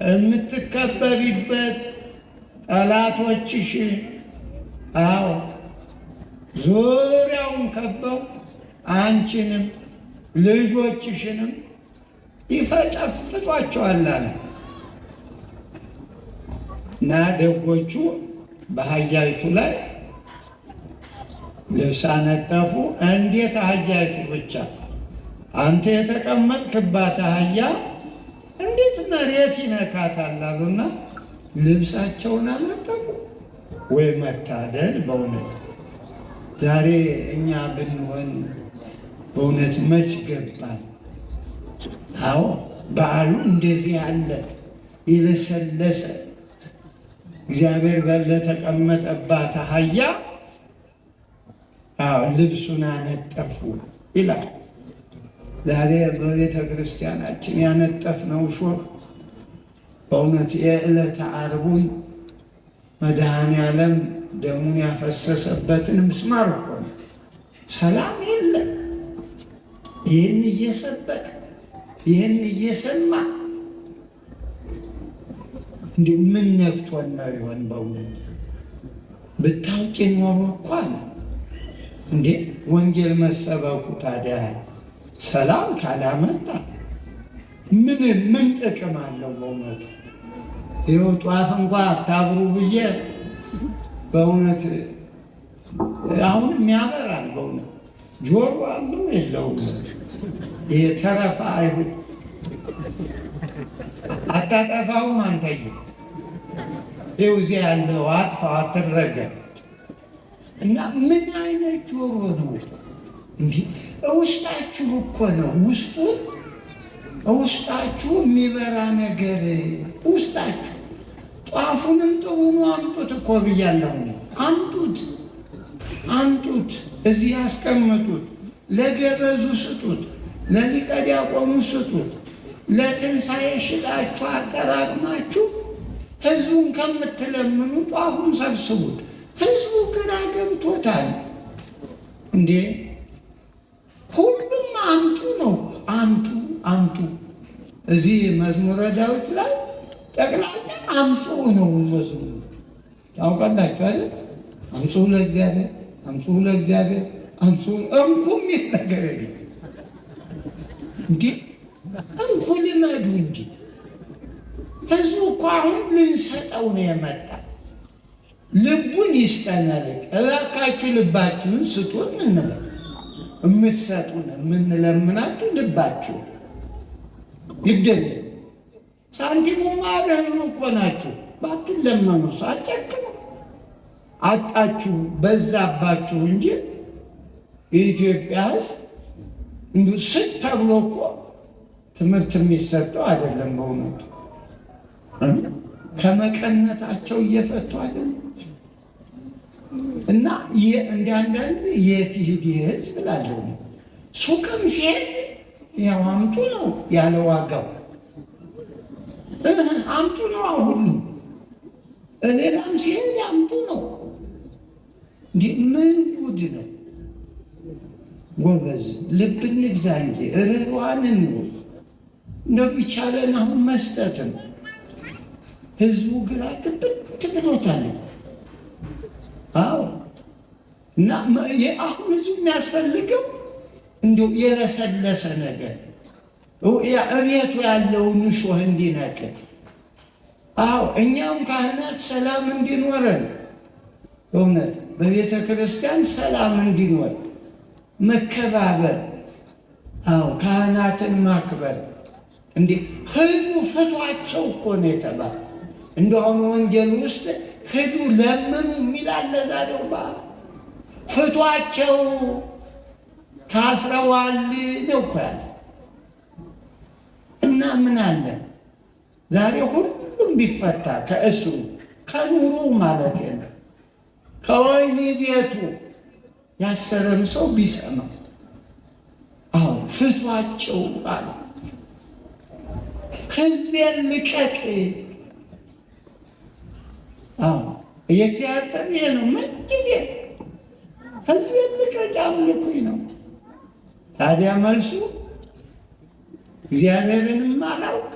የምትከበቢበት ጠላቶችሽ አዎ ዙሪያውን ከበው አንቺንም ልጆችሽንም ይፈጨፍጧቸዋል አለ እና ደጎቹ በአህያይቱ ላይ ልብስ አነጠፉ። እንዴት አህያይቱ ብቻ አንተ የተቀመጥክባት አህያ እንዴት መሬት ይነካታል አሉና ልብሳቸውን አነጠፉ። ወይ መታደል በእውነት ዛሬ እኛ ብንሆን በእውነት መች ገባል። አዎ በዓሉ እንደዚህ ያለ የለሰለሰ እግዚአብሔር ለተቀመጠባት አህያ ልብሱን አነጠፉ ይላል። ዛሬ በቤተ ክርስቲያናችን ያነጠፍነው ሾህ በእውነት የዕለተ ዓርቡን መድኃኔዓለም ደሙን ያፈሰሰበትን ምስማር እኮ ነው። ሰላም የለም። ይህን እየሰበክ ይህን እየሰማ እንዲ ምን ነፍቶን ነው ይሆን? በእውነት ብታውቂ ኖሮ እኮ አለ እንዴ ወንጌል መሰበኩ ታዲያ ሰላም ካላመጣ ምን ጥቅም አለው? በእውነቱ ይኸው ጧፍ እንኳ አታብሩ ብዬ በእውነት አሁንም ያበራል። በእውነት ጆሮ አለው የለውም? ይሄ ተረፋ አይሁድ አታጠፋውም አንተዬ፣ ይኸው እዚህ ያለው አጥፋው አትረገም። እና ምን አይነት ጆሮ ነው እንዲህ? ውስጣችሁ እኮ ነው ውስጣችሁ የሚበራ ነገር ውስጣችሁ። ጧፉንም ጥሩ ነው አምጡት እኮ ብያለሁ። አምጡት፣ እዚህ ያስቀምጡት፣ ለገበዙ ስጡት፣ ለሊቀ ዲያቆኑ ስጡት። ለትንሣኤ ሽጣችሁ አጠራቅማችሁ ህዝቡን ከምትለምኑ ጧፉን ሰብስቡት። ህዝቡ ግራ ገብቶታል እንዴ! ሁሉም አምጡ ነው። አምጡ። እዚህ መዝሙረ ዳዊት ላይ ጠቅላላ አምፁ ነው መዝሙሩ። ታውቃላችሁ አይደል? አምፁ ለእግዚአብሔር፣ አምፁ ለእግዚአብሔር፣ አምፁ እንኩ የሚል ነገር የለም እንዴ! እንኩ ልመዱ እንጂ ህዝቡ እኮ አሁን ልንሰጠው ነው የመጣ። ልቡን ይስጠናልቅ። እባካችሁ ልባችሁን ስጡን እንበል። የምትሰጡን የምንለምናችሁ ልባችሁ ይደለም። ሳንቲሙማ ደህኑ እኮ ናችሁ። ባትለመኑ ሳጨክኑ አጣችሁ በዛባችሁ እንጂ የኢትዮጵያ ህዝብ እንዲሁ ስጥ ተብሎ እኮ ትምህርት የሚሰጠው አይደለም። በእውነቱ ከመቀነታቸው እየፈቱ አይደለም። እና እንዲያንዳንድ የት ይሄድ ህዝብ እላለሁ። ሱቅም ሲሄድ ያው አምጡ ነው ያለ ዋጋው፣ አምጡ ነው ሁሉ። ሌላም ሲሄድ አምጡ ነው። እንዲህ ምን ጉድ ነው? ጎበዝ ልብ እንግዛ እንጂ ርኅሩሃን እንሁን። እንደው ቢቻለን አሁን መስጠትም ህዝቡ ግራ ግብት ብሎታል። አዎ እና አሁን ህዝቡ የሚያስፈልገው እንዲሁ የለሰለሰ ነገር እቤቱ ያለውን እሾህ እንዲነቅል። አዎ እኛም ካህናት ሰላም እንዲኖረን በእውነት በቤተ ክርስቲያን ሰላም እንዲኖር መከባበር፣ አዎ ካህናትን ማክበር። እንዴ ሂዱ ፍቷቸው እኮ ነው የተባለ። እንደሆነ ወንጌል ውስጥ ሂዱ ለምኑ የሚላለ ዛሬው በዓል ፍቷቸው ታስረዋል ነው እኮ ያለ። እና ምን አለ ዛሬ ሁሉም ቢፈታ ከእስሩ ከኑሩ ማለት ነው ከወህኒ ቤቱ ያሰረም ሰው ቢሰማ አዎ ፍቷቸው አለ። ህዝቤን ልቀቅ። አዎ የእግዚአብሔር ጥሪ ነው። ምን ጊዜ ህዝቤን ልቀቅ አምልኩኝ ነው። ታዲያ መልሱ እግዚአብሔርንም አላውቅ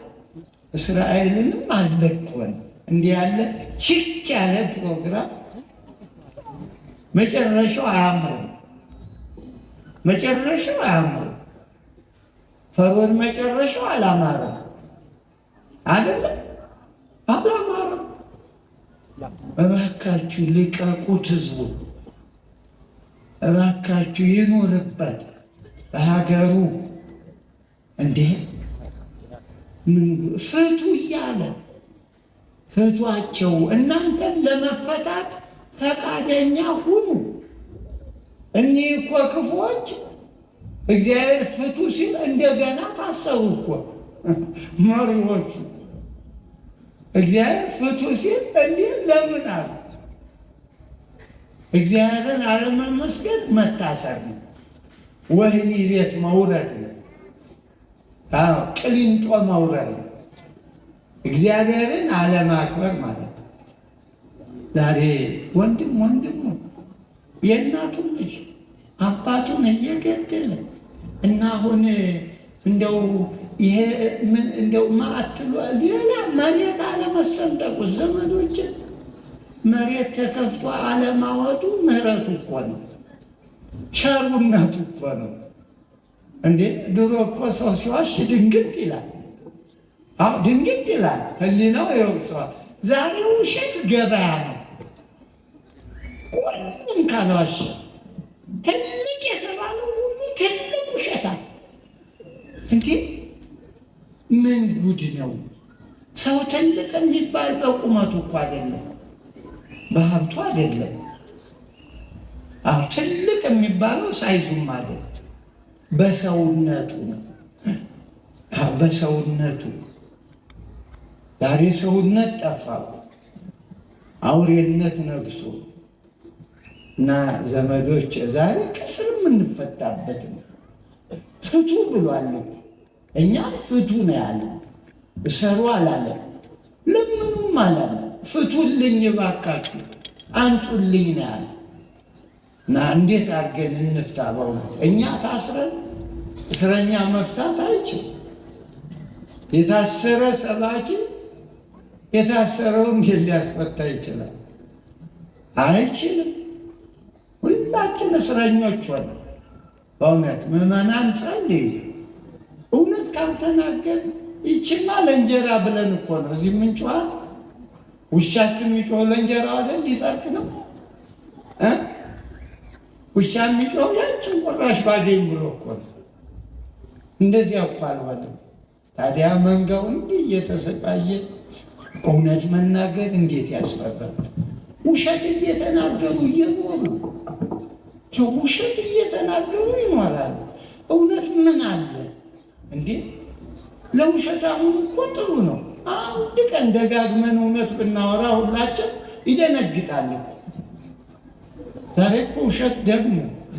እስራኤልንም አልለቅም። እንዲህ ያለ ችክ ያለ ፕሮግራም መጨረሻው አያምርም። ፈርዖን መጨረሻው አላማረም አይደለም፣ አላማረም። እባካችሁ ልቀቁት ህዝቡን፣ እባካችሁ ይኑርበት በሀገሩ። እንዴ ፍቱ እያለ ፍቷቸው። እናንተም ለመፈታት ፈቃደኛ ሁኑ። እኒህ እኮ ክፉዎች እግዚአብሔር ፍቱ ሲል እንደገና ታሰሩ እኮ መሪዎቹ። እግዚአብሔር ፍቱ ሲል እንዲህ ለምን አሉ? እግዚአብሔርን አለመመስገን መታሰር ነው፣ ወህኒ ቤት መውረድ ነው፣ ቅሊንጦ መውረድ ነው። እግዚአብሔርን አለማክበር ማለት ነው። ዛሬ ወንድሙ የእናቱን ልጅ አባቱን እየገደለ እና አሁን እንደው ይሄ ምን እንደው ማአትሉ ሌላ መሬት አለመሰንጠቁ ዘመዶች መሬት ተከፍቶ አለማወጡ ምህረቱ እኮ ነው፣ ቸርነቱ እኮ ነው። እንዴ ድሮ እኮ ሰው ሲዋሽ ድንግጥ ይላል። ድንግጥ ይላል፣ ህሊናው ይወቅሰዋል። ዛሬ ውሸት ገበያ ነው። ሁሉም ካልዋሸ ትልቅ የተባለው ሁሉ ትልቅ ውሸታል። እንዴ ምን ጉድ ነው! ሰው ትልቅ የሚባል በቁመቱ እኮ አይደለም፣ በሀብቱ አይደለም። ትልቅ የሚባለው ሳይዙም አይደለም፣ በሰውነቱ ነው። በሰውነቱ ዛሬ ሰውነት ጠፋ፣ አውሬነት ነግሶ እና ዘመዶች ዛሬ ከስር የምንፈታበት ነው። ፍቱ ብሏል እኮ እኛም ፍቱ ነው ያለ። እሰሩ አላለም፣ ለምኑም አላለም። ፍቱልኝ ባካችሁ አንጡልኝ ነው ያለ። እና እንዴት አድርገን እንፍታ? በእውነት እኛ ታስረን እስረኛ መፍታት አይችል። የታሰረ ሰባኪ የታሰረውን እንዴት ሊያስፈታ ይችላል? አይችልም። ሁላችን እስረኞች ሆነ። በእውነት ምዕመናን ጸልዩ። እውነት ካልተናገር ይችማ ለእንጀራ ብለን እኮ ነው እዚህ ምንጮሃል። ውሻስ የሚጮህ ለእንጀራ አይደል? ሊጸድቅ ነው። ውሻ የሚጮህ ያችን ቁራሽ ባገኝ ብሎ እኮ ነው። እንደዚያ እኮ አልሆነም። ታዲያ መንጋው እንዲህ እየተሰቃየ እውነት መናገር እንዴት ያስፈራል! ውሸት እየተናገሩ እየኖሩ ውሸት እየተናገሩ ይኖራሉ። እውነት ምን አለ እንዴ? ለውሸት አሁን እኮ ጥሩ ነው። አንድ ቀን ደጋግመን እውነት ብናወራ ሁላችን ይደነግጣል። ዛሬ እኮ ውሸት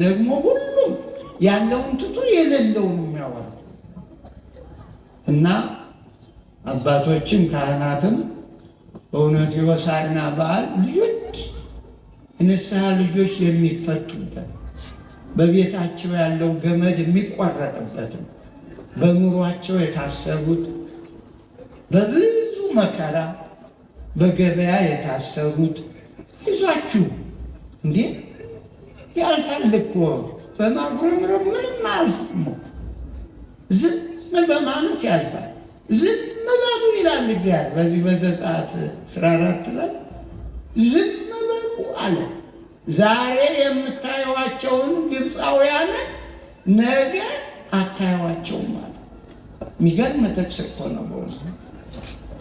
ደግሞ ሁሉም ያለውን ትቶ የሌለውን የሚያወራ እና አባቶችም ካህናትም በእውነቱ የሆሳዕና በዓል ልጆች ንስሐ ልጆች የሚፈቱበት በቤታቸው ያለው ገመድ የሚቆረጥበትም በኑሯቸው የታሰሩት በብዙ መከራ በገበያ የታሰሩት ይዟችሁ እንዴ ያልፋል እኮ በማጉረምረም ምንም አያልፍም እኮ ዝም በማለት ያልፋል። ዝም በሉ ይላል እግዚአብሔር በዚህ በዘጸአት 14 ላይ ዝም በሉ አለ። ዛሬ የምታዩዋቸውን ግብፃውያንን ነገ አታዩዋቸውም አለ። የሚገርም ጥቅስ እኮ ነው በእውነት።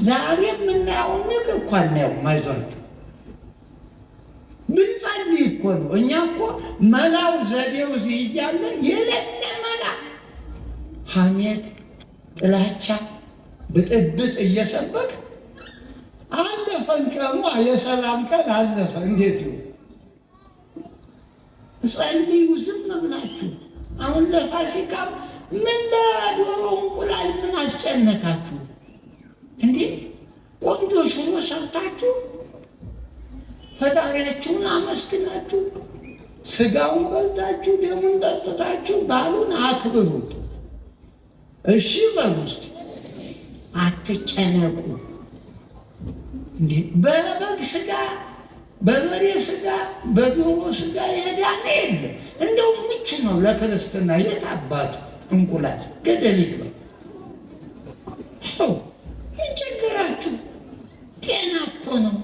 ዛሬ የምናየውን ነገ እኮ አናየውም። አይዟቸው ብንጸልይ እኮ ነው። እኛ እኮ መላው ዘዴው እዚህ እያለ የሌለ መላ ሐሜት፣ ጥላቻ፣ ብጥብጥ እየሰበክ አለፈን ቀኑ። የሰላም ቀን አለፈ። እንዴት ይሁን? ጸልዩ ዝም ብላችሁ። አሁን ለፋሲካ ምን ለዶሮ እንቁላል ምን አስጨነቃችሁ እንዴ? ቆንጆ ሽሮ ሰርታችሁ ፈጣሪያችሁን አመስግናችሁ ስጋውን በልታችሁ ደሙን ጠጥታችሁ በዓሉን አክብሩት። እሺ በሉ እስቲ፣ አትጨነቁ። እንዴ በበግ ስጋ፣ በበሬ ስጋ፣ በዶሮ ስጋ የዳነ የለ። እንደው ምች ነው ለክርስትና። የት አባቱ እንቁላል ገደል ይግባ። እንቸገራችሁ። ጤና እኮ ነው።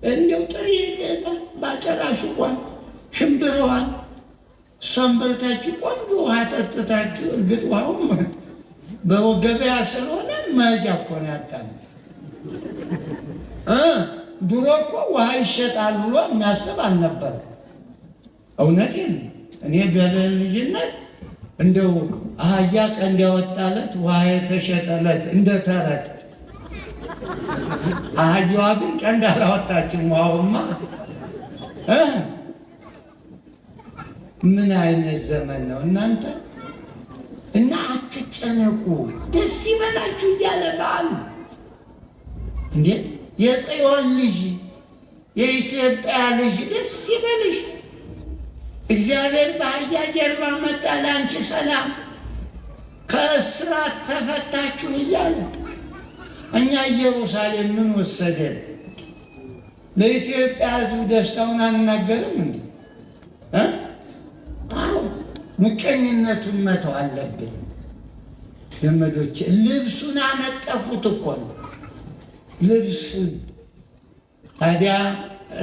እንደው ጥሬ ባጨራ ሽቋን ሽምብረዋን እሷን በልታችሁ ቆንጆ ውሃ ጠጥታችሁ፣ እርግጥ ውሃውም በገበያ ስለሆነ መሄጃ እኮ ነው ያጣነው። ድሮ እኮ ውሃ ይሸጣል ብሎ የሚያስብ አልነበረም። እውነቴን ነው። እኔ በልጅነት እንደው አህያ ቀንድ ያወጣለት ውሃ የተሸጠለት እንደ ተረት። አህያዋ ግን ቀንድ አላወጣችም። ውሃውማ ምን አይነት ዘመን ነው እናንተ! እና አትጨነቁ፣ ደስ ይበላችሁ እያለ በዓሉ እንዴ! የጽዮን ልጅ የኢትዮጵያ ልጅ ደስ ይበልሽ፣ እግዚአብሔር በአህያ ጀርባ መጣ ለአንቺ ሰላም፣ ከእስራት ተፈታችሁ እያለ እኛ ኢየሩሳሌም ምን ወሰደን? ለኢትዮጵያ ሕዝብ ደስታውን አንናገርም እንዴ? አዎ ምቀኝነቱን መተው አለብን ዘመዶች። ልብሱን አነጠፉት እኮ ነው ልብሱን። ታዲያ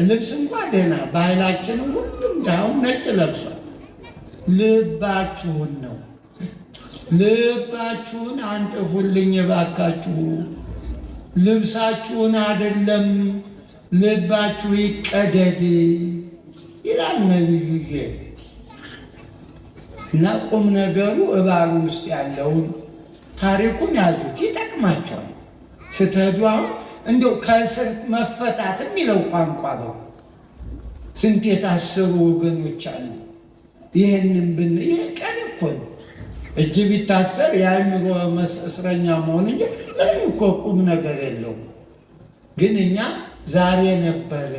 ልብስ እንኳ ደህና ባህላችንም ሁሉም ዳሁን ነጭ ለብሷል። ልባችሁን ነው ልባችሁን አንጥፉልኝ እባካችሁ። ልብሳችሁን አይደለም ልባችሁ ይቀደድ ይላል ነቢዩዬ። እና ቁም ነገሩ እባሉ ውስጥ ያለውን ታሪኩን ያዙት፣ ይጠቅማቸዋል። ስትሄዱ አሁን እንደው ከእስር መፈታት የሚለው ቋንቋ ነው። ስንት የታሰሩ ወገኖች አሉ። ይህንን ይህ ቀን እኮ ነው። እጅ ቢታሰር የአእምሮ እስረኛ መሆን እንጂ ምንም እኮ ቁም ነገር የለውም። ግን እኛ ዛሬ ነበር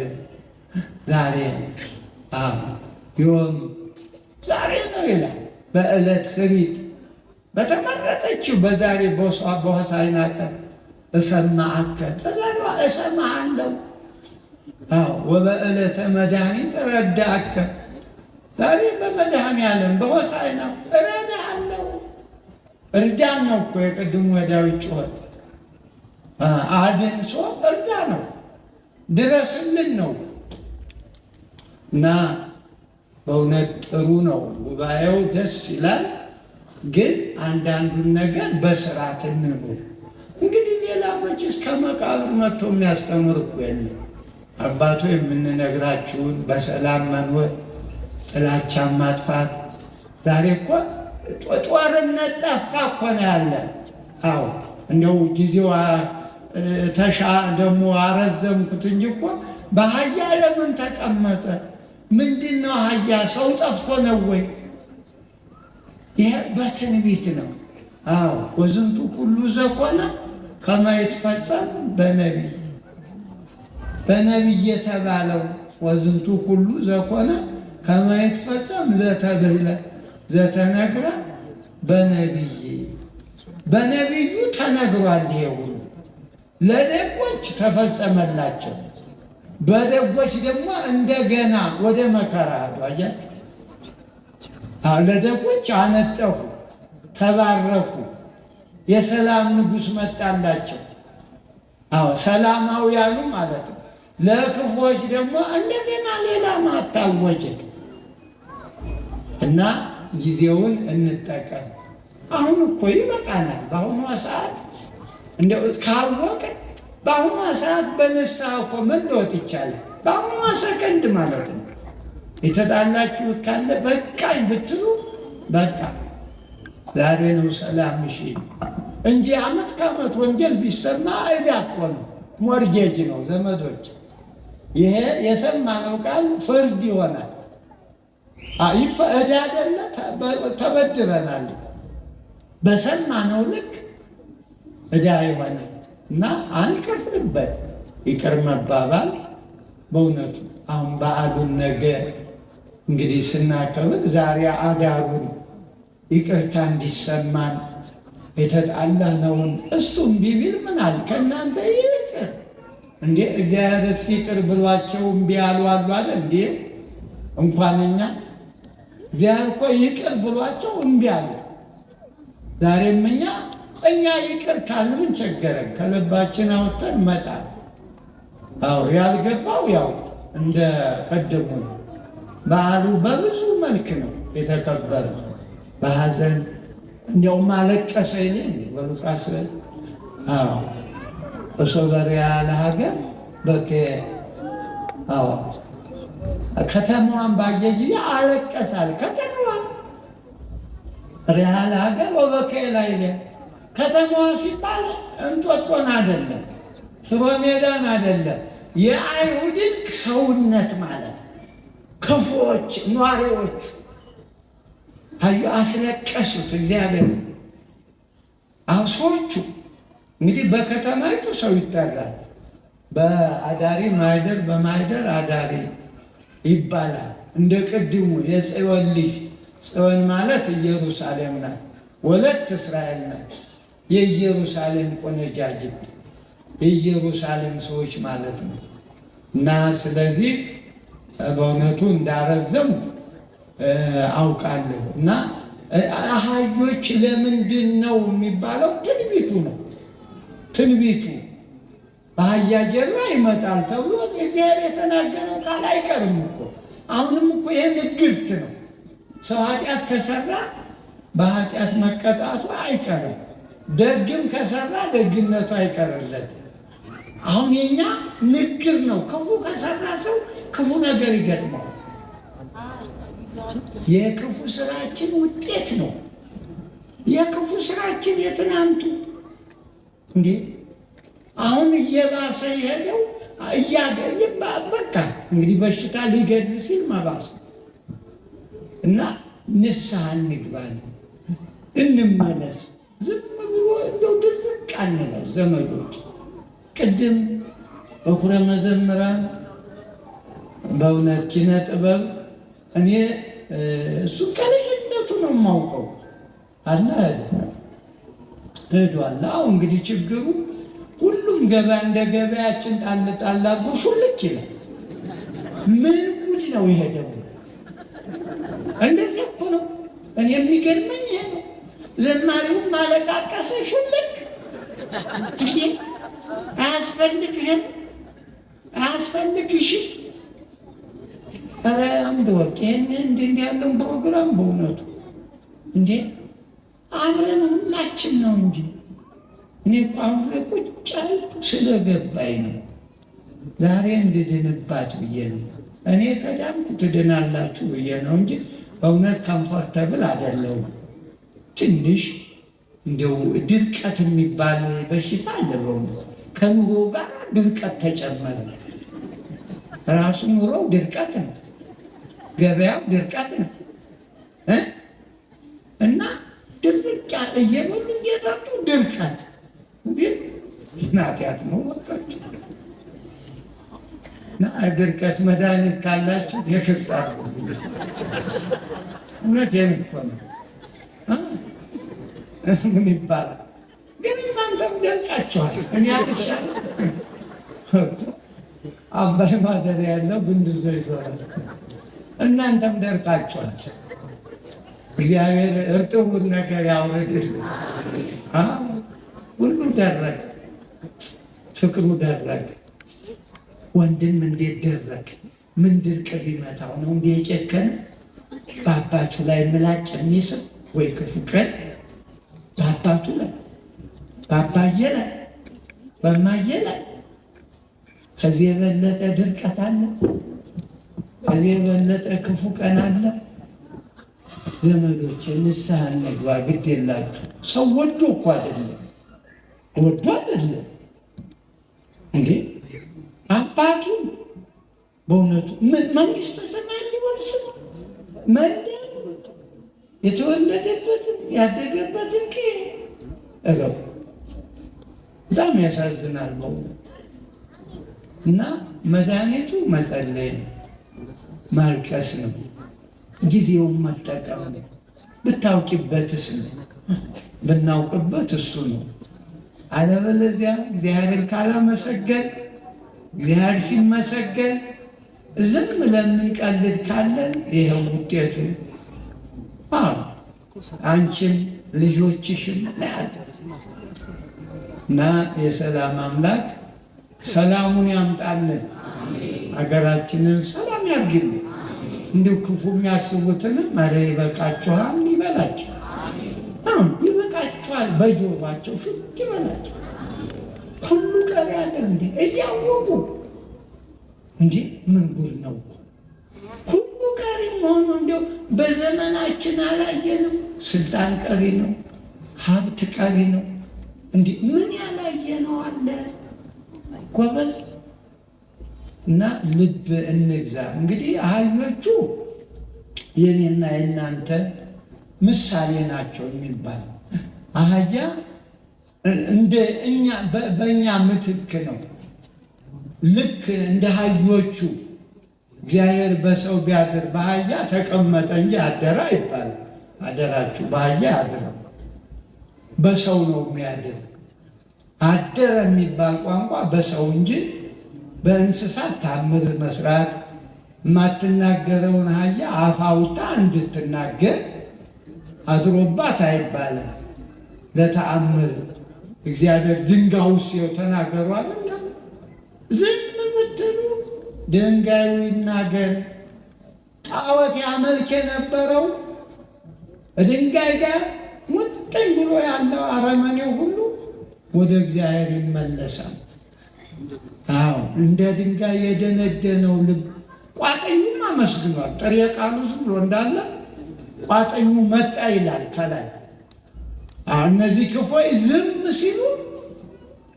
ዛሬ ዮም ዛሬ ነው ይላል። በዕለት ህሪት በተመረጠችው በዛሬ በሆሳዕና ቀን እሰማዓከ፣ በዛሬዋ እሰማሃለሁ። ወበዕለተ መድኃኒት እረዳእከ፣ ዛሬ በመድኃኔዓለም በሆሳዕናው እረዳሃለሁ። እርዳን ነው እኮ የቅድሙ የዳዊት ጩኸት። አድንሶ እርዳ ነው፣ ድረስልን ነው። እና በእውነት ጥሩ ነው ጉባኤው፣ ደስ ይላል። ግን አንዳንዱን ነገር በስርዓት እንኑር። እንግዲህ ሌላ መቼስ ከመቃብር መጥቶ የሚያስተምር እኮ የለም። አባቶ የምንነግራችሁን በሰላም መኖር፣ ጥላቻን ማጥፋት። ዛሬ እኮ ጦርነት ጠፋ እኮ ነው ያለ። አዎ እንደው ጊዜው ደግሞ አረዘምኩት እንጂ እኮ በአህያ ለምን ተቀመጠ? ምንድን ነው አህያ? ሰው ጠፍቶ ነው ወይ? ይሄ በትንቢት ነው። አዎ ወዝንቱ ኩሉ ዘኮነ ከመ ይትፈጸም በነቢይ፣ በነቢይ የተባለው ወዝንቱ ኩሉ ዘኮነ ከመ ይትፈጸም ዘተብህለ ዘተነግረ በነቢይ፣ በነቢዩ ተነግሯል። ይሄ ሁሉ ለደጎች ተፈጸመላቸው፣ በደጎች ደግሞ እንደገና ወደ መከራ ሄዱ። አያችሁ፣ ለደጎች አነጠፉ፣ ተባረኩ፣ የሰላም ንጉሥ መጣላቸው። ሰላማውያኑ ማለት ነው። ለክፎች ደግሞ እንደገና ሌላ ማታወጀ እና ጊዜውን እንጠቀም። አሁን እኮ ይበቃናል። በአሁኗ ሰዓት እንደው ካወቅን በአሁኗ ሰዓት በንስሐ እኮ መለወጥ ይቻላል። በአሁኗ ሰከንድ ማለት ነው። የተጣላችሁት ካለ በቃኝ ብትሉ በቃ ዛሬ ነው ሰላም እሺ እንጂ ዓመት ከዓመት ወንጌል ቢሰማ ዕዳ እኮ ነው፣ ሞርጌጅ ነው ዘመዶች። ይሄ የሰማነው ቃል ፍርድ ይሆናል። ዕዳ አይደለ? ተበድረናል። በሰማነው ልክ ዕዳ ይሆናል እና አንከፍልበት። ይቅር መባባል በእውነቱ አሁን በዓሉን ነገ እንግዲህ ስናከብር ዛሬ አዳሩን ይቅርታ እንዲሰማን የተጣላነውን እሱም ቢቢል ምናል ከእናንተ ይቅር እንዴ? እግዚአብሔርስ ይቅር ብሏቸው እምቢ ያሉ አሉ አለ እንዴ? እንኳን እግዚአብሔር እኮ ይቅር ብሏቸው እምቢ አሉ። ዛሬም እኛ ይቅር ካልን ምን ቸገረን? ከልባችን አወጥተን መጣል። አዎ ያልገባው ያው እንደ ቀደሙ በዓሉ በብዙ መልክ ነው የተከበረ። በሐዘን እንዲያውም አለቀሰ ይል በሉቃስ በሶበሪያ ለሀገር በከ ከተማዋን ባየ ጊዜ አለቀሳል። ከተማዋን ሪያል ሀገር ወበከይ ላይ ከተማዋ ሲባል እንጦጦን አይደለም፣ ሽሮ ሜዳን አይደለም፣ የአይሁድን ሰውነት ማለት ክፉዎች ኗሪዎቹ አዩ አስለቀሱት እግዚአብሔር። አሁን ሰዎቹ እንግዲህ በከተማይቱ ሰው ይጠራል፣ በአዳሪ ማይደር በማይደር አዳሪ ይባላል። እንደ ቅድሙ የጽዮን ልጅ ጽዮን ማለት ኢየሩሳሌም ናት፣ ወለት እስራኤል ናት። የኢየሩሳሌም ቆነጃጅት የኢየሩሳሌም ሰዎች ማለት ነው። እና ስለዚህ በእውነቱ እንዳረዘሙ አውቃለሁ። እና አህዮች ለምንድን ነው የሚባለው? ትንቢቱ ነው። ትንቢቱ በአህያ ጀርባ ይመጣል ተብሎ እግዚአብሔር የተናገረው ቃል አይቀርም እኮ። አሁንም እኮ ይህ ንግርት ነው። ሰው ኃጢአት ከሰራ በኃጢአት መቀጣቱ አይቀርም፣ ደግም ከሰራ ደግነቱ አይቀርለትም። አሁን የኛ ንግር ነው። ክፉ ከሰራ ሰው ክፉ ነገር ይገጥመዋል። የክፉ ስራችን ውጤት ነው። የክፉ ስራችን የትናንቱ እንዴ አሁን እየባሰ የሄደው በቃ እንግዲህ በሽታ ሊገድል ሲል መባሰ እና ንስሐ እንግባ ነው፣ እንመለስ። ዝም ብሎ እንደው ድርቅ አንበል ዘመዶች። ቅድም በኩረ መዘምራን በእውነት ኪነ ጥበብ እኔ እሱ ከልጅነቱ ነው የማውቀው አለ ሄዷል። አሁን እንግዲህ ችግሩ ሁሉም ገበያ እንደ ገበያችን ጣል ጣል አድርጎ ሹልክ ይላል። ምን ጉድ ነው ይሄ ደግሞ! እንደዚህ እኮ ነው። እኔ የሚገርመኝ ይሄ ነው። ዘማሪውም ማለቃቀሰ ሹልክ። እንዴ አያስፈልግህም፣ አያስፈልግሽም። ኧረ አንድ ወቅ ይህን እንዲህ ያለውን ፕሮግራም በእውነቱ እንዴ አብረን ሁላችን ነው እንጂ እኔ እኮ አሁን ቁጭ አልኩ ስለገባኝ ነው። ዛሬ እንድድንባት ብዬ ነው። እኔ ከዳንኩ ትድናላችሁ ብዬ ነው እንጂ በእውነት ኮምፎርተብል አይደለሁም። ትንሽ እንደው ድርቀት የሚባል በሽታ አለ በእውነት። ከኑሮ ጋር ድርቀት ተጨመረ። ራሱ ኑሮው ድርቀት ነው፣ ገበያው ድርቀት ነው እና ድርቅ እየበሉ እየጠጡ ድርቀት እንዴ ናቲያት ነው ወጣች። እና ድርቀት መድኃኒት ካላችሁ የክርስቲያን እውነቴን እኮ ነው። ምን ይባላል ግን እናንተም ደርቃችኋል። እኔ አልሻል አባይ ማደሪያ ያለው ብንድዞ ይዞራል። እናንተም ደርቃችኋል። እግዚአብሔር እርጥቡን ነገር ያውርድልን። ሁሉ ደረቅ፣ ፍቅሩ ደረቅ። ወንድም እንዴት ደረቅ! ምን ድርቅ ቢመታው ነው እንዲህ የጨከነ? በአባቱ ላይ ምላጭ የሚስብ ወይ ክፉ ቀን በአባቱ ላይ በአባዬ ላይ በማዬ ላይ ከዚህ የበለጠ ድርቀት አለ? ከዚህ የበለጠ ክፉ ቀን አለ? ዘመዶች ንስሐ እንግባ፣ ግድ የላችሁ። ሰው ወዶ እኮ አይደለም፣ ወዶ አይደለም እንዴ አባቱ በእውነቱ መንግስተ ሰማይ ሊወርስ ነው። መንደር የተወለደበትን ያደገበትን እረው በጣም ያሳዝናል በእውነት። እና መድኃኒቱ መጸለይ ነው፣ ማልቀስ ነው፣ ጊዜውን መጠቀም ነው። ብታውቂበትስ ነው፣ ብናውቅበት እሱ ነው። አለበለዚያ እግዚአብሔርን ካላመሰገን፣ እግዚአብሔር ሲመሰገን ዝም ለምንቀልድ ካለን ይኸው ውጤቱ አንቺም ልጆችሽም ያለ እና የሰላም አምላክ ሰላሙን ያምጣልን፣ ሀገራችንን ሰላም ያርግልን። እንዲሁ ክፉ የሚያስቡትንም ኧረ ይበቃችኋል ይበላቸው፣ ይበቃችኋል በጆሯቸው ሹክ ይበላቸው። ሁሉ ቀሪ አይደል እንዴ እያወቁ እንጂ ምን ጉድ ነው! ሁሉ ቀሪ መሆኑ እንዲያው በዘመናችን አላየንም? ስልጣን ቀሪ ነው፣ ሀብት ቀሪ ነው። እንዲህ ምን ያላየነው አለ ጎበዝ? እና ልብ እንግዛ። እንግዲህ አህዮቹ የኔና የእናንተ ምሳሌ ናቸው የሚባል አህያ እንደ እኛ በእኛ ምትክ ነው። ልክ እንደ አህዮቹ እግዚአብሔር በሰው ቢያድር በአህያ ተቀመጠ እንጂ አደረ አይባልም። አደራችሁ በአህያ አድረው በሰው ነው የሚያድር። አደረ የሚባል ቋንቋ በሰው እንጂ በእንስሳት ታምር መስራት የማትናገረውን አህያ አፍ አውጥታ እንድትናገር አድሮባት አይባልም። ለተአምር እግዚአብሔር ድንጋዩ ሲው ተናገሩ አይደለም። ዝም ብትሉ ድንጋዩ ይናገር። ጣዖት ያመልክ የነበረው ድንጋይ ጋር ሙጥኝ ብሎ ያለው አረመኔው ሁሉ ወደ እግዚአብሔር ይመለሳል። አዎ እንደ ድንጋይ የደነደነው ልብ ቋጠኙም አመስግኗል። ጥሬ ቃሉ ዝም ብሎ እንዳለ ቋጠኙ መጣ ይላል ከላይ። እነዚህ ክፎች ዝም ሲሉ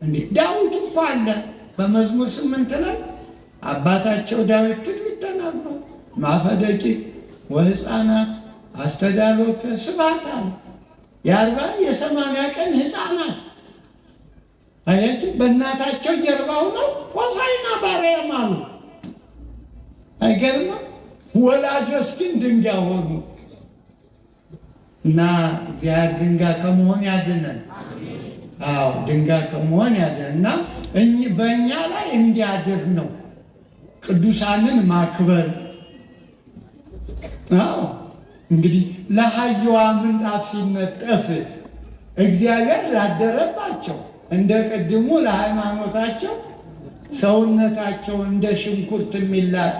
እንዴ ዳዊት እኮ አለ በመዝሙር 8 ላይ አባታቸው ዳዊት ትንቢት ተናግሯል። ማፈደቂ ወሕፃናት አስተዳሎከ ስብሐት አለ። የ40 የ80 ቀን ሕፃናት አያችሁ በእናታቸው ጀርባው ነው ሆሳዕና በአርያም አሉ። አይገርምም? ወላጆች ግን ድንጋይ ሆኑ። እና እግዚአብሔር ድንጋይ ከመሆን ያድነን። አዎ ድንጋይ ከመሆን ያድነን። እና በእኛ ላይ እንዲያድር ነው ቅዱሳንን ማክበር። አዎ እንግዲህ ለአህያዋ ምንጣፍ ሲነጠፍ እግዚአብሔር ላደረባቸው እንደ ቅድሙ ለሃይማኖታቸው ሰውነታቸው እንደ ሽንኩርት የሚላጥ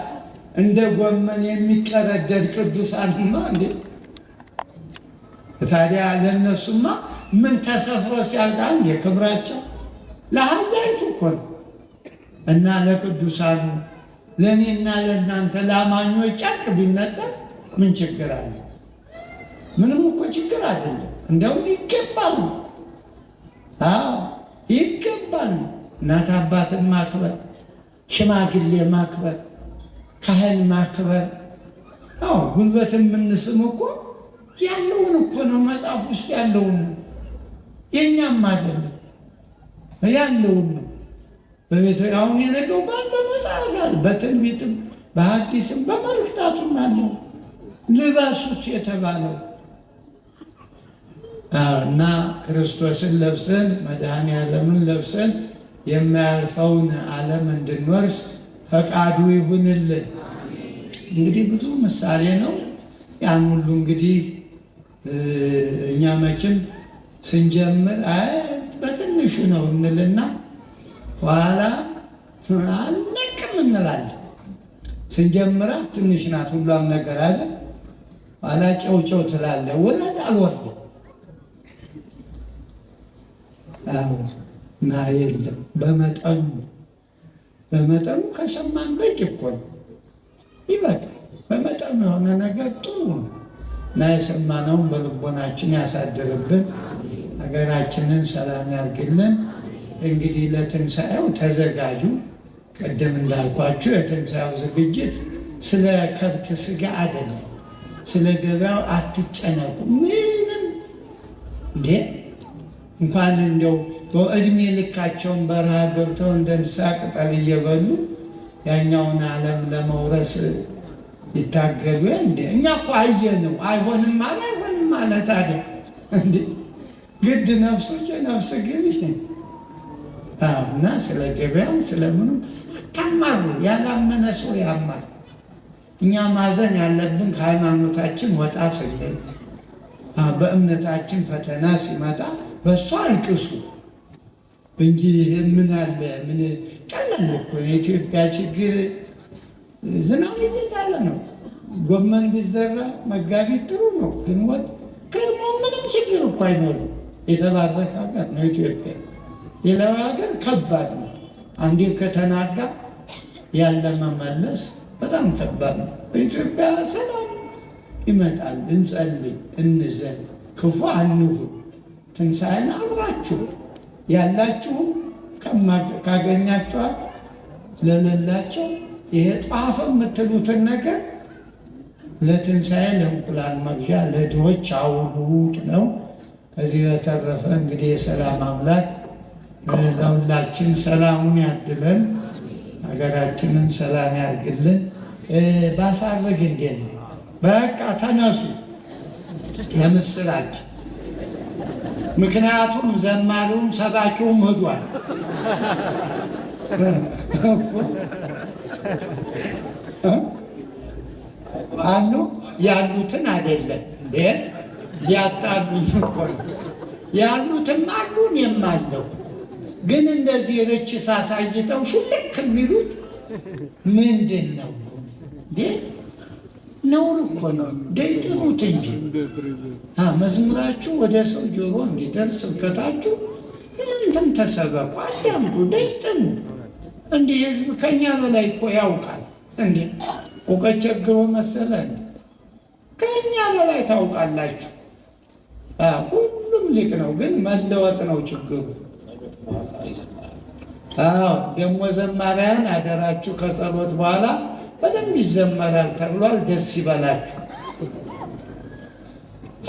እንደ ጎመን የሚቀረደድ ቅዱሳንማ እንዴ! ታዲያ ለነሱማ ምን ተሰፍሮ ሲያልቃል? የክብራቸው ለአህያይቱ እኮ ነው። እና ለቅዱሳኑ ለእኔና ለእናንተ ለአማኞች ጨርቅ ቢነጠፍ ምን ችግር አለ? ምንም እኮ ችግር አይደለም። እንደውም ይገባል ነው። አዎ ይገባል ነው። እናት አባትን ማክበር፣ ሽማግሌ ማክበር፣ ካህን ማክበር። አዎ ጉልበትን የምንስም እኮ ያለውን እኮ ነው። መጽሐፍ ውስጥ ያለውን ነው፣ የእኛም አይደለም ያለውን ነው። በቤተ አሁን የነገው ባል በመጽሐፍ አለ፣ በትንቢትም በሐዲስም በመልእክታቱም አለው ልበሱት የተባለው እና ክርስቶስን ለብሰን መድኃኔዓለምን ለብሰን የማያልፈውን ዓለም እንድንወርስ ፈቃዱ ይሁንልን። እንግዲህ ብዙ ምሳሌ ነው። ያን ሁሉ እንግዲህ እኛ መቼም ስንጀምር በትንሹ ነው እንልና ኋላ አለቅም እንላለን። ስንጀምራት ትንሽ ናት ሁሏም ነገር አይደል? ኋላ ጨው ትላለህ። ውረድ አልወርድም እና የለም በመጠኑ ከሰማን በቂ እኮ ነው፣ ይበቃል። በመጠኑ የሆነ ነገር ጥሩ ነው እና የሰማነውን በልቦናችን ያሳድርብን፣ ሀገራችንን ሰላም ያርግልን። እንግዲህ ለትንሣኤው ተዘጋጁ። ቀደም እንዳልኳችሁ የትንሣኤው ዝግጅት ስለ ከብት ስጋ አይደለም፣ ስለ ገበያው አትጨነቁ። ምንም እንዴ እንኳን እንደው በእድሜ ልካቸውን በረሃ ገብተው እንደ እንስሳ ቅጠል እየበሉ ያኛውን ዓለም ለመውረስ ይታገሉ እንዴ? እኛ እኮ አየነው። አይሆንም አለ ታዲያ እንዴ ግድ ነፍሶች ነፍስ ግቢ እና ስለ ገበያው ስለምኑ አታማሩ። ያላመነ ሰው ያማር። እኛ ማዘን ያለብን ከሃይማኖታችን ወጣ ስንል፣ በእምነታችን ፈተና ሲመጣ በእሱ አልቅሱ እንጂ ምን አለ ምን ቀላል እኮ የኢትዮጵያ ችግር። ዝናብ እየጣለ ነው። ጎመን ቢዘራ መጋቢት ጥሩ ነው፣ ግንቦት ከርሞ ምንም ችግር እኮ አይኖርም። የተባረከ ሀገር ነው ኢትዮጵያ። ሌላው ሀገር ከባድ ነው። አንዴ ከተናጋ ያለ መመለስ በጣም ከባድ ነው። በኢትዮጵያ ሰላም ይመጣል። እንጸልይ፣ እንዘን፣ ክፉ አንሁን። ትንሣኤን አብራችሁ ያላችሁ ካገኛችኋል፣ ለሌላቸው ይሄ ጧፍ የምትሉትን ነገር ለትንሣኤ ለእንቁላል መግዣ ለድሆች አውሉት ነው። ከዚህ በተረፈ እንግዲህ የሰላም አምላክ ለሁላችን ሰላሙን ያድለን፣ ሀገራችንን ሰላም ያድርግልን። ባሳረግ እንዴት ነው? በቃ ተነሱ የምስራች። ምክንያቱም ዘማሪውም ሰባኪውም ሄዷል አሉ ያሉትን አይደለም እንዴ ሊያጣሉኝ እኮ ያሉትም አሉ እኔም አለሁ። ግን እንደዚህ ርችስ አሳይተው ሹልክ የሚሉት ምንድን ነው እንዴ? ነውር እኮ ነው። ደይጥኑት እንጂ መዝሙራችሁ ወደ ሰው ጆሮ እንዲደርስ ስብከታችሁ እንትን ተሰበኩ፣ አዳምጡ፣ ደይጥኑ። እንዲህ ህዝብ ከኛ በላይ እኮ ያውቃል እንዴ። እውቀት ቸግሮ መሰለ እንዴ? ከኛ በላይ ታውቃላችሁ። ሁሉም ሊቅ ነው፣ ግን መለወጥ ነው ችግሩ። ደግሞ ዘማሪያን አደራችሁ ከጸሎት በኋላ በደንብ ይዘመራል ተብሏል። ደስ ይበላችሁ።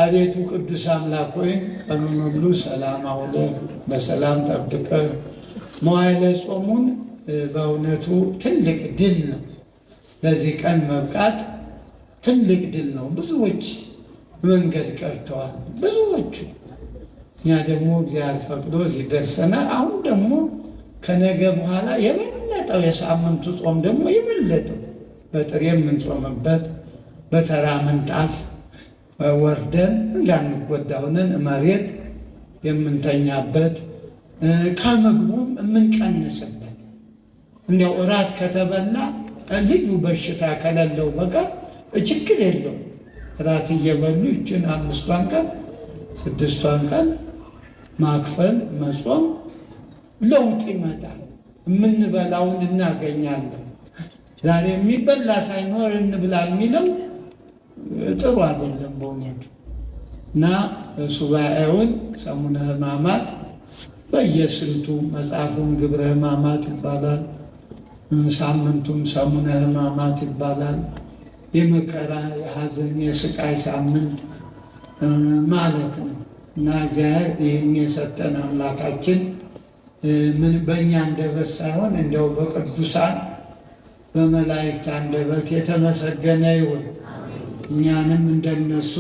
አቤቱ ቅዱስ አምላክ ሆይ ቀኑን ሁሉ ሰላም አውለህ በሰላም ጠብቀህ መዋዕለ ጾሙን በእውነቱ ትልቅ ድል ነው። ለዚህ ቀን መብቃት ትልቅ ድል ነው። ብዙዎች መንገድ ቀርተዋል፣ ብዙዎቹ። እኛ ደግሞ እግዚአብሔር ፈቅዶ እዚህ ደርሰናል። አሁን ደግሞ ከነገ በኋላ የበለጠው የሳምንቱ ጾም ደግሞ የበለጠው በጥሬ የምንጾምበት በተራ ምንጣፍ ወርደን እንዳንጎዳ ሆነን መሬት የምንተኛበት ከምግቡም የምንቀንስበት እንዲያው እራት ከተበላ ልዩ በሽታ ከሌለው በቀር ችግር የለው። እራት እየበሉ ይችን 5ቷን ቀን 6ቷን ቀን ማክፈል መጾም ለውጥ ይመጣል። የምንበላውን እናገኛለን። ዛሬ የሚበላ ሳይኖር እንብላ የሚለው ጥሩ አይደለም በእውነቱ። እና ሱባኤውን ሰሙነ ሕማማት በየስልቱ መጽሐፉም ግብረ ሕማማት ይባላል፣ ሳምንቱም ሰሙነ ሕማማት ይባላል። የመከራ የሐዘን የስቃይ ሳምንት ማለት ነው። እና እግዚአብሔር ይህን የሰጠን አምላካችን ምን በእኛ አንደበት ሳይሆን እንዲያው በቅዱሳን በመላእክት አንደበት የተመሰገነ ይሁን። እኛንም እንደነሱ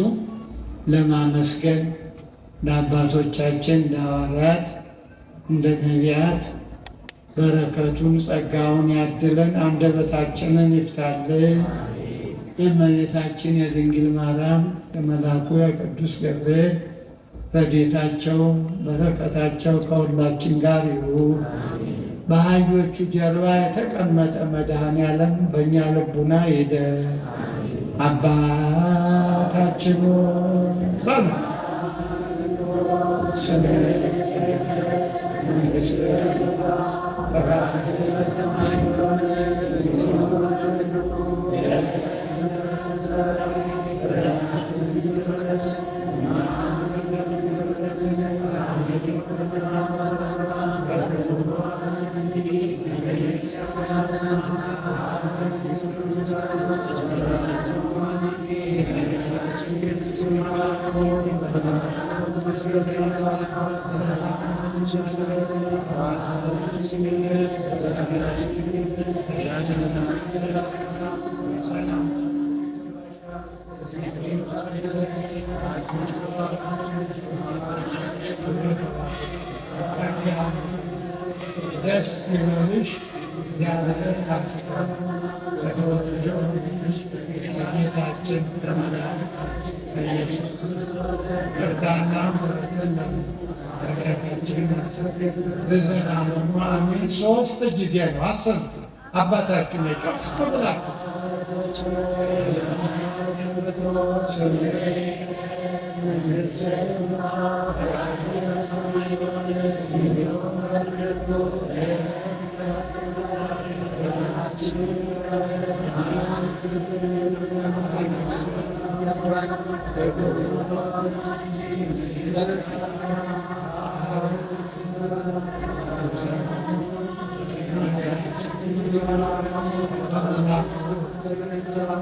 ለማመስገን ለአባቶቻችን እንደ ሐዋርያት እንደ ነቢያት በረከቱን ጸጋውን ያድለን፣ አንደበታችንን ይፍታልን። የእመቤታችን የድንግል ማርያም የመልአኩ የቅዱስ ገብርኤል ረድኤታቸው በረከታቸው ከሁላችን ጋር ይሁን። በአህዮቹ ጀርባ የተቀመጠ መድኃኔዓለም በእኛ ልቡና ይደር። አባታችን በሉ ደስ ይበልሽ እግዚአብሔር ካንቺ ጋር በተወለደው ልጅሽ በጌታችን በመድኃኒታችን በኢየሱስ ይቅርታና ምሕረትን ኃጢአታችንን ያስተሰርይልን ለዘላለሙ አሜን። 3 ጊዜ ነው አሰልቱ አባታችን የጮፍ ብላችሁ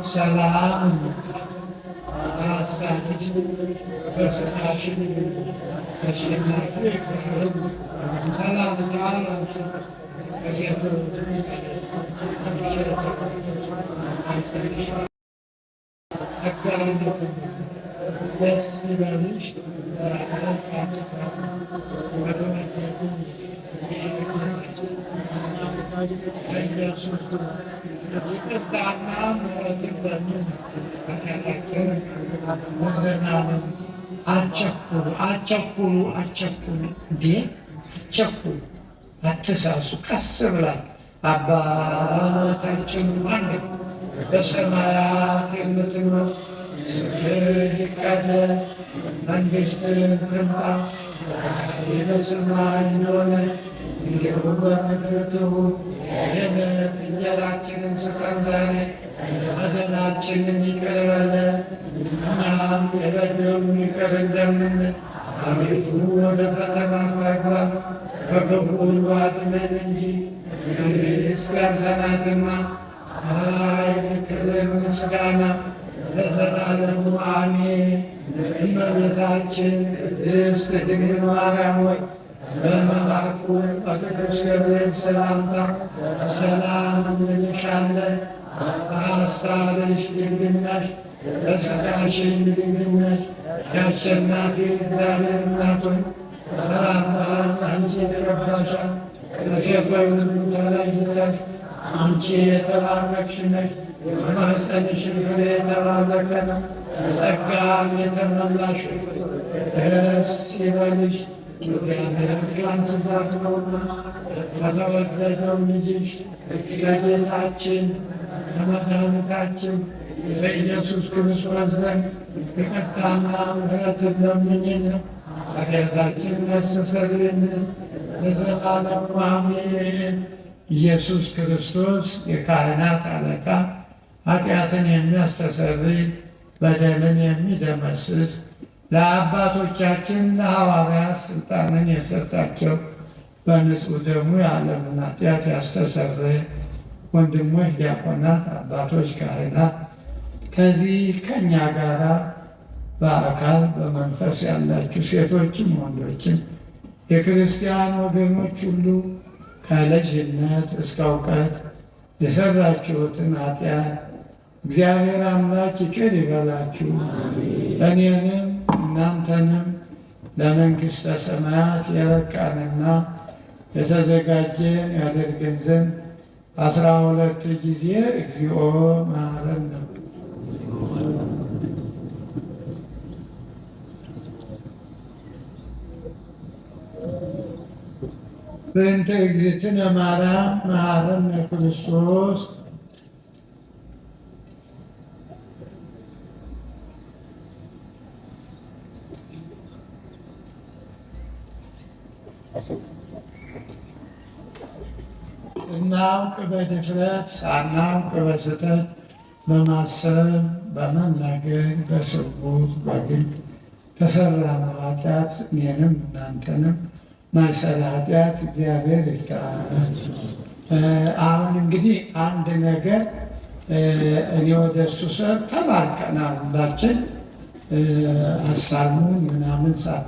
ሰላም በሐሳብሽ በሥጋሽም አሸናፊ እግዚአብሔር ሰላምታ ላንቺ ከሴቶች አንቺ የተባረክሽ አጋርነት ደስ ይበልሽ ከአንቺ ጋር በተወደዱ በኢየሱስ ይቅርታና ምሕረትን ለምን ኃጢአታችን ለዘላለም አትቸኩሉ አትቸኩሉ አትቸኩሉ እንዴ አትቸኩሉ አትሳሱ ቀስ ብላችሁ አባታችን አንድ በሰማያት የምትኖር ስምህ ይቀደስ መንግሥትህ ትምጣ ፈቃድህ በሰማይ እንደሆነች እንዲሁ በምድር ትሁን የዕለት እንጀራችንን ስጠን ዛሬ በደላችንን ይቅር በለን እኛም የበደሉንን ይቅር እንደምንል አቤቱ ወደ ፈተና አታግባን ከክፉ ሁሉ አድነን እንጂ መንግሥት ያንተ ናትና ኃይል ክብር ምስጋና ለዘላለሙ አሜን። እመቤታችን ቅድስት ድንግል ማርያም ሆይ በመልአኩ በቅዱስ ገብርኤል ሰላምታ ሰላም እንልሻለን። በሐሳብሽ ድንግል ነሽ፣ በሥጋሽም ድንግል ነሽ። የአሸናፊ እግዚአብሔር እናት ሆይ ሰላምታ አንቺ ይገባሻል። ከሴቶች ሁሉ ተለይተሽ አንቺ የተባረክሽ ነሽ። የማኅፀንሽም ፍሬ የተባረከ ነው። ጸጋን የተመላሽ ደስ ይበልሽ እግዚአብሔር ከአንቺ ጋር ነውና ከተወደደው ልጅሽ ከጌታችን ከመድኃኒታችን በኢየሱስ ክርስቶስ ዘንድ ይቅርታና ምሕረትን ለምኝልን ኃጢአታችንን ያስተሰርይልን ለዘላለሙ አሜን። ኢየሱስ ክርስቶስ የካህናት አለቃ ኃጢአትን የሚያስተሰርይ በደልን የሚደመስስ ለአባቶቻችን ለሐዋርያት ሥልጣንን የሰጣቸው በንጹሕ ደሙ የዓለምን ኃጢአት ያስተሰረየ ወንድሞች ዲያቆናት፣ አባቶች ካህናት ከዚህ ከእኛ ጋር በአካል በመንፈስ ያላችሁ ሴቶችም ወንዶችም የክርስቲያን ወገኖች ሁሉ ከልጅነት እስከ እውቀት የሠራችሁትን ኃጢአት እግዚአብሔር አምላክ ይቅር ይበላችሁ። እኔንም እናንተንም ለመንግሥተ ሰማያት የበቃንና የተዘጋጀን ያደርገን ዘንድ 12 ጊዜ እግዚኦ መሐረነ በእንተ እግዝእትነ ማርያም መሐረነ ክርስቶስ እናውቅ በድፍረት ሳናውቅ በስህተት በማሰብ በመናገር በስውር በግል ከሠራነው ኃጢአት እኔንም እናንተንም ማይሰራ ኃጢአት እግዚአብሔር ይፍታ። አሁን እንግዲህ አንድ ነገር እኔ ወደ እሱ ሰር ተባርከናል። ሁላችን ሀሳቡን ምናምን